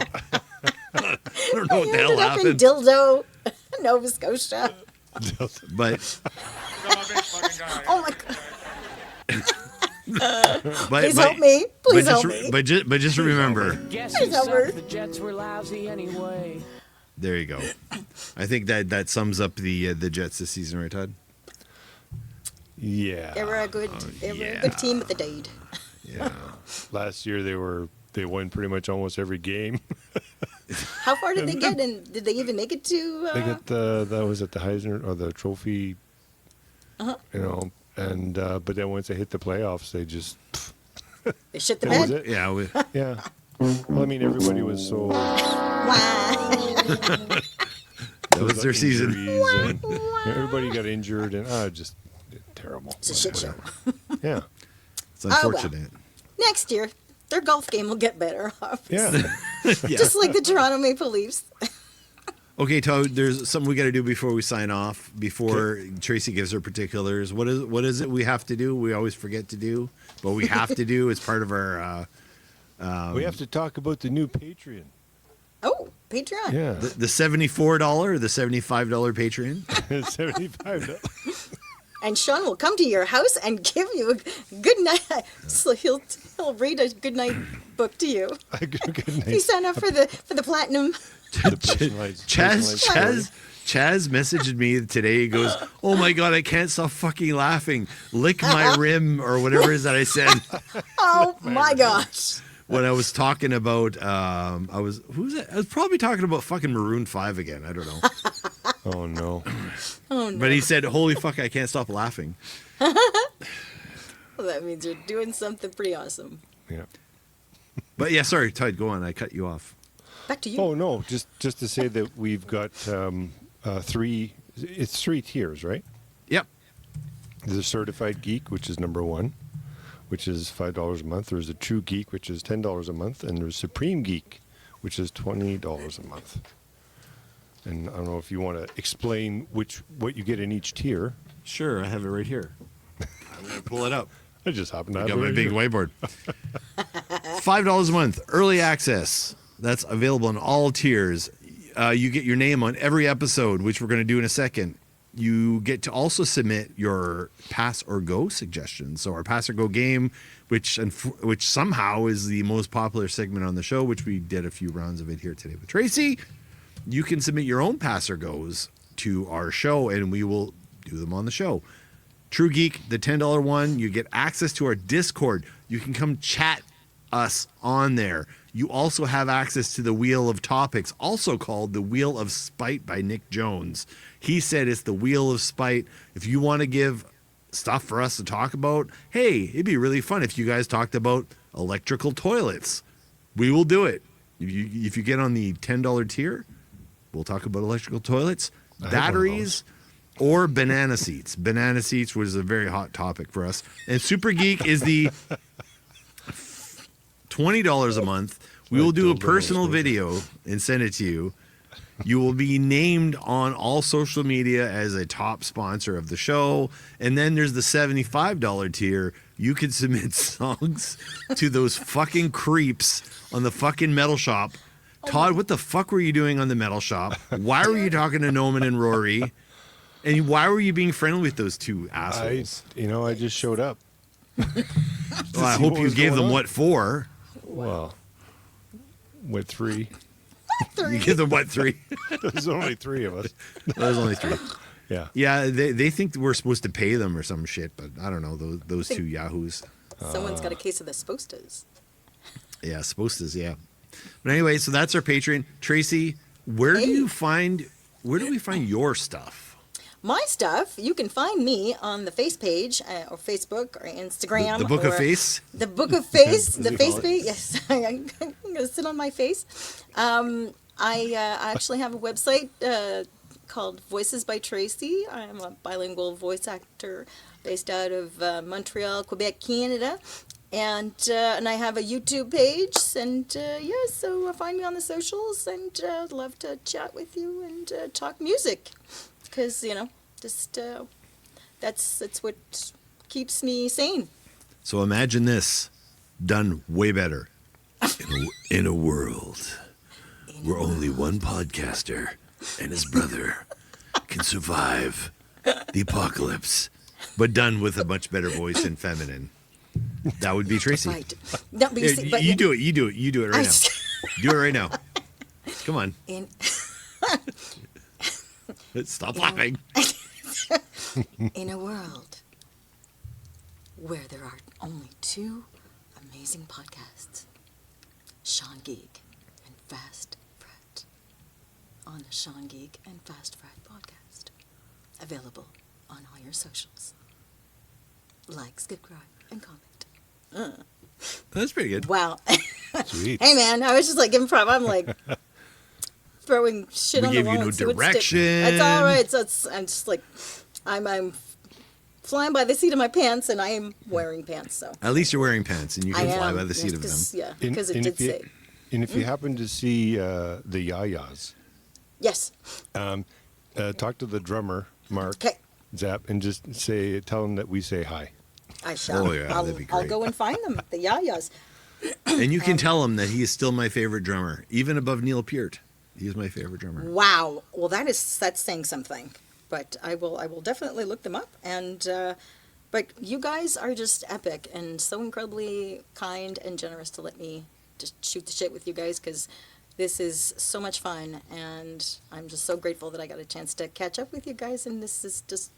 I don't know what the hell ended up in happened. Dildo, Nova Scotia. But Oh my god. Please help me. Please help me. But just remember, Guess There's who no sucked? word. The Jets were lousy anyway. there you go. I think that sums up the Jets this season, right, Todd? They were a good, yeah. good team at the Dade. Yeah. Last year they won pretty much almost every game. How far did they get, and did they even make it to? They get that was at the Heisner or the trophy, you know, and but then once they hit the playoffs, they just They shit the that was bed. it. Yeah, Yeah. Well, I mean, everybody was so. Wow. that was their season. injuries and, you know, everybody got injured, and just terrible. It's a shit show. Yeah. It's unfortunate. Next year, their golf game will get better. Obviously. Yeah. Yeah. Just like the Toronto Maple Leafs. Okay, Todd, there's something we got to do before we sign off, before Tracy gives her particulars. What is it we have to do? We always forget to do, but we have to do. It's part of our... We have to talk about the new Patreon. Oh, Patreon. Yeah. the $74 or the $75 Patreon. $75. And Sean will come to your house and give you a good night. So he'll read a good night book to you. Good If you night. sign up for the platinum. The personalized- Chaz messaged me today. He goes, "Oh my god, I can't stop fucking laughing. Lick my rim," or whatever it is that I said Oh my gosh. when I was talking about. Who's it? I was probably talking about fucking Maroon 5 again. I don't know. Oh no. Oh no. But he said, "Holy fuck, I can't stop laughing." Well, that means you're doing something pretty awesome. Yeah. But yeah, sorry, Todd, go on. I cut you off. Back to you. Oh no, just to say that we've got three. It's 3 tiers, right? Yep. There's a certified geek, which is number 1, which is $5 a month. There's a true geek, which is $10 a month, and there's supreme geek, which is $20 a month. And I don't know if you want to explain what you get in each tier. Sure, I have it right here. I'm gonna pull it up. I just happen to I have got it my right big here. whiteboard. $5 a month, early access. That's available in all tiers. You get your name on every episode, which we're going to do in a second. You get to also submit your pass or go suggestions. So our pass or go game, which somehow is the most popular segment on the show, which we did a few rounds of it here today with Tracy. You can submit your own pass or goes to our show, and we will do them on the show. True Geek, the $10 one, you get access to our Discord. You can come chat us on there. You also have access to the Wheel of Topics, also called the Wheel of Spite by Nick Jones. He said it's the Wheel of Spite. If you want to give stuff for us to talk about, hey, it'd be really fun if you guys talked about electrical toilets. We will do it. If you get on the $10 tier, we'll talk about electrical toilets, batteries, or banana seats. Banana seats was a very hot topic for us. And Super Geek is the $20 a month. We will do a personal video and send it to you. You will be named on all social media as a top sponsor of the show. And then there's the $75 tier. You can submit songs to those fucking creeps on the fucking Metal Shop. Todd, what the fuck were you doing on the Metal Shop? Why were you talking to Noman and Rory? And why were you being friendly with those two assholes? I just showed up. Well, I see hope what you was gave going them on. what for. Well, with 3. You give them what, 3? There's only 3 of us. There's only 3. Yeah. Yeah, they think we're supposed to pay them or some shit, but I don't know, those two yahoos. Someone's got a case of the Spostas. Yeah, supposed to, yeah. But anyway, so that's our Patreon. Tracy, where do we find your stuff? My stuff, you can find me on the Face page, or Facebook, or Instagram. The Book of Face? The Book of Face, As the you Face call it. page. Yes, I'm going to sit on my face. I actually have a website called Voices by Tracy. I'm a bilingual voice actor based out of Montreal, Quebec, Canada. And I have a YouTube page, and so find me on the socials, and I'd love to chat with you and talk music, because just that's what keeps me sane. So imagine this done way better. In a world where only one podcaster and his brother can survive the apocalypse, but done with a much better voice and feminine. That would be Tracy. Right. No, but you Yeah, see, but you do it. You do it. You do it right now. Do it right now. Come on. In, Stop laughing. in a world where there are only 2 amazing podcasts, SeanGeek and FastFret. on the SeanGeek and FastFret podcast. Available on all your socials. Like, subscribe, and comment. That's pretty good. Wow. Sweet. Hey, man, I was just like giving prop. I'm like throwing shit We on gave the you wall. no and see what direction. sticks. That's all right. So I'm just like, I'm flying by the seat of my pants, and I am wearing pants. So At least you're wearing pants, and you I can fly am. by the seat of them. Yeah, And- because it and did if you- say. And if you happen to see the Yayas, Yes. talk to the drummer, Mark Okay. Zapp, and just tell him that we say hi. I shall. Oh, yeah, that'd be I'll great. go and find them. The Yayas. And you can tell him that he is still my favorite drummer, even above Neil Peart. He's my favorite drummer. Wow. Well, that's saying something. But I will definitely look them up. And but you guys are just epic and so incredibly kind and generous to let me just shoot the shit with you guys, because this is so much fun, and I'm just so grateful that I got a chance to catch up with you guys. And this is just,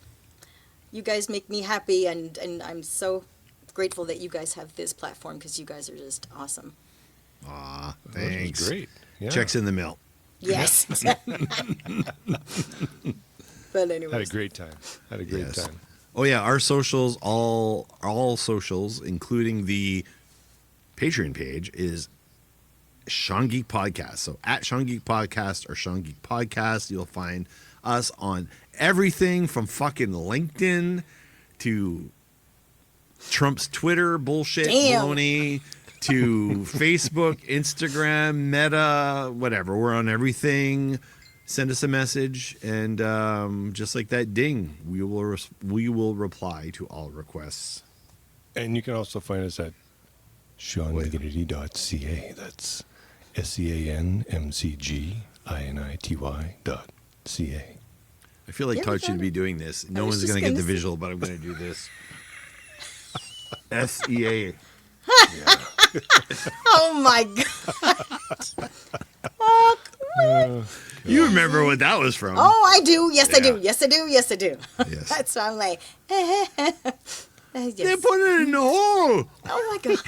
you guys make me happy, and I'm so grateful that you guys have this platform, because you guys are just awesome. Aw, That was thanks. great. Yeah. Checks in the mail. Yes. But anyways. Had a great time. Had a great Yes. time. Oh yeah, our socials, all socials, including the Patreon page, is Sean Geek Podcast. So at Sean Geek Podcast or Sean Geek Podcast, you'll find us on everything from fucking LinkedIn to Trump's Twitter bullshit, Damn. baloney, to Facebook, Instagram, Meta, whatever. We're on everything. Send us a message, and just like that ding, we will reply to all requests. And you can also find us at SeanGiggity.ca. That's SeanMcgInity.ca. I feel like Yeah, we Todd should got be it. doing this. No I was one's just going to get gonna the say- visual, but I'm going to do this. SEA. Oh my god. Oh, You remember what that was from? oh, I do. Yes, I do. Yeah. Yes, I do. Yes, I do. Yes. That's why I'm like, They yes. put it in the hole. Oh my god.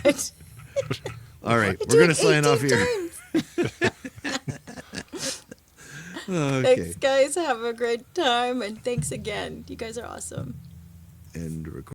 All right, You we're going do to it sign off 18 here. times. Okay. Thanks, guys. Have a great time, and thanks again. You guys are awesome. And record.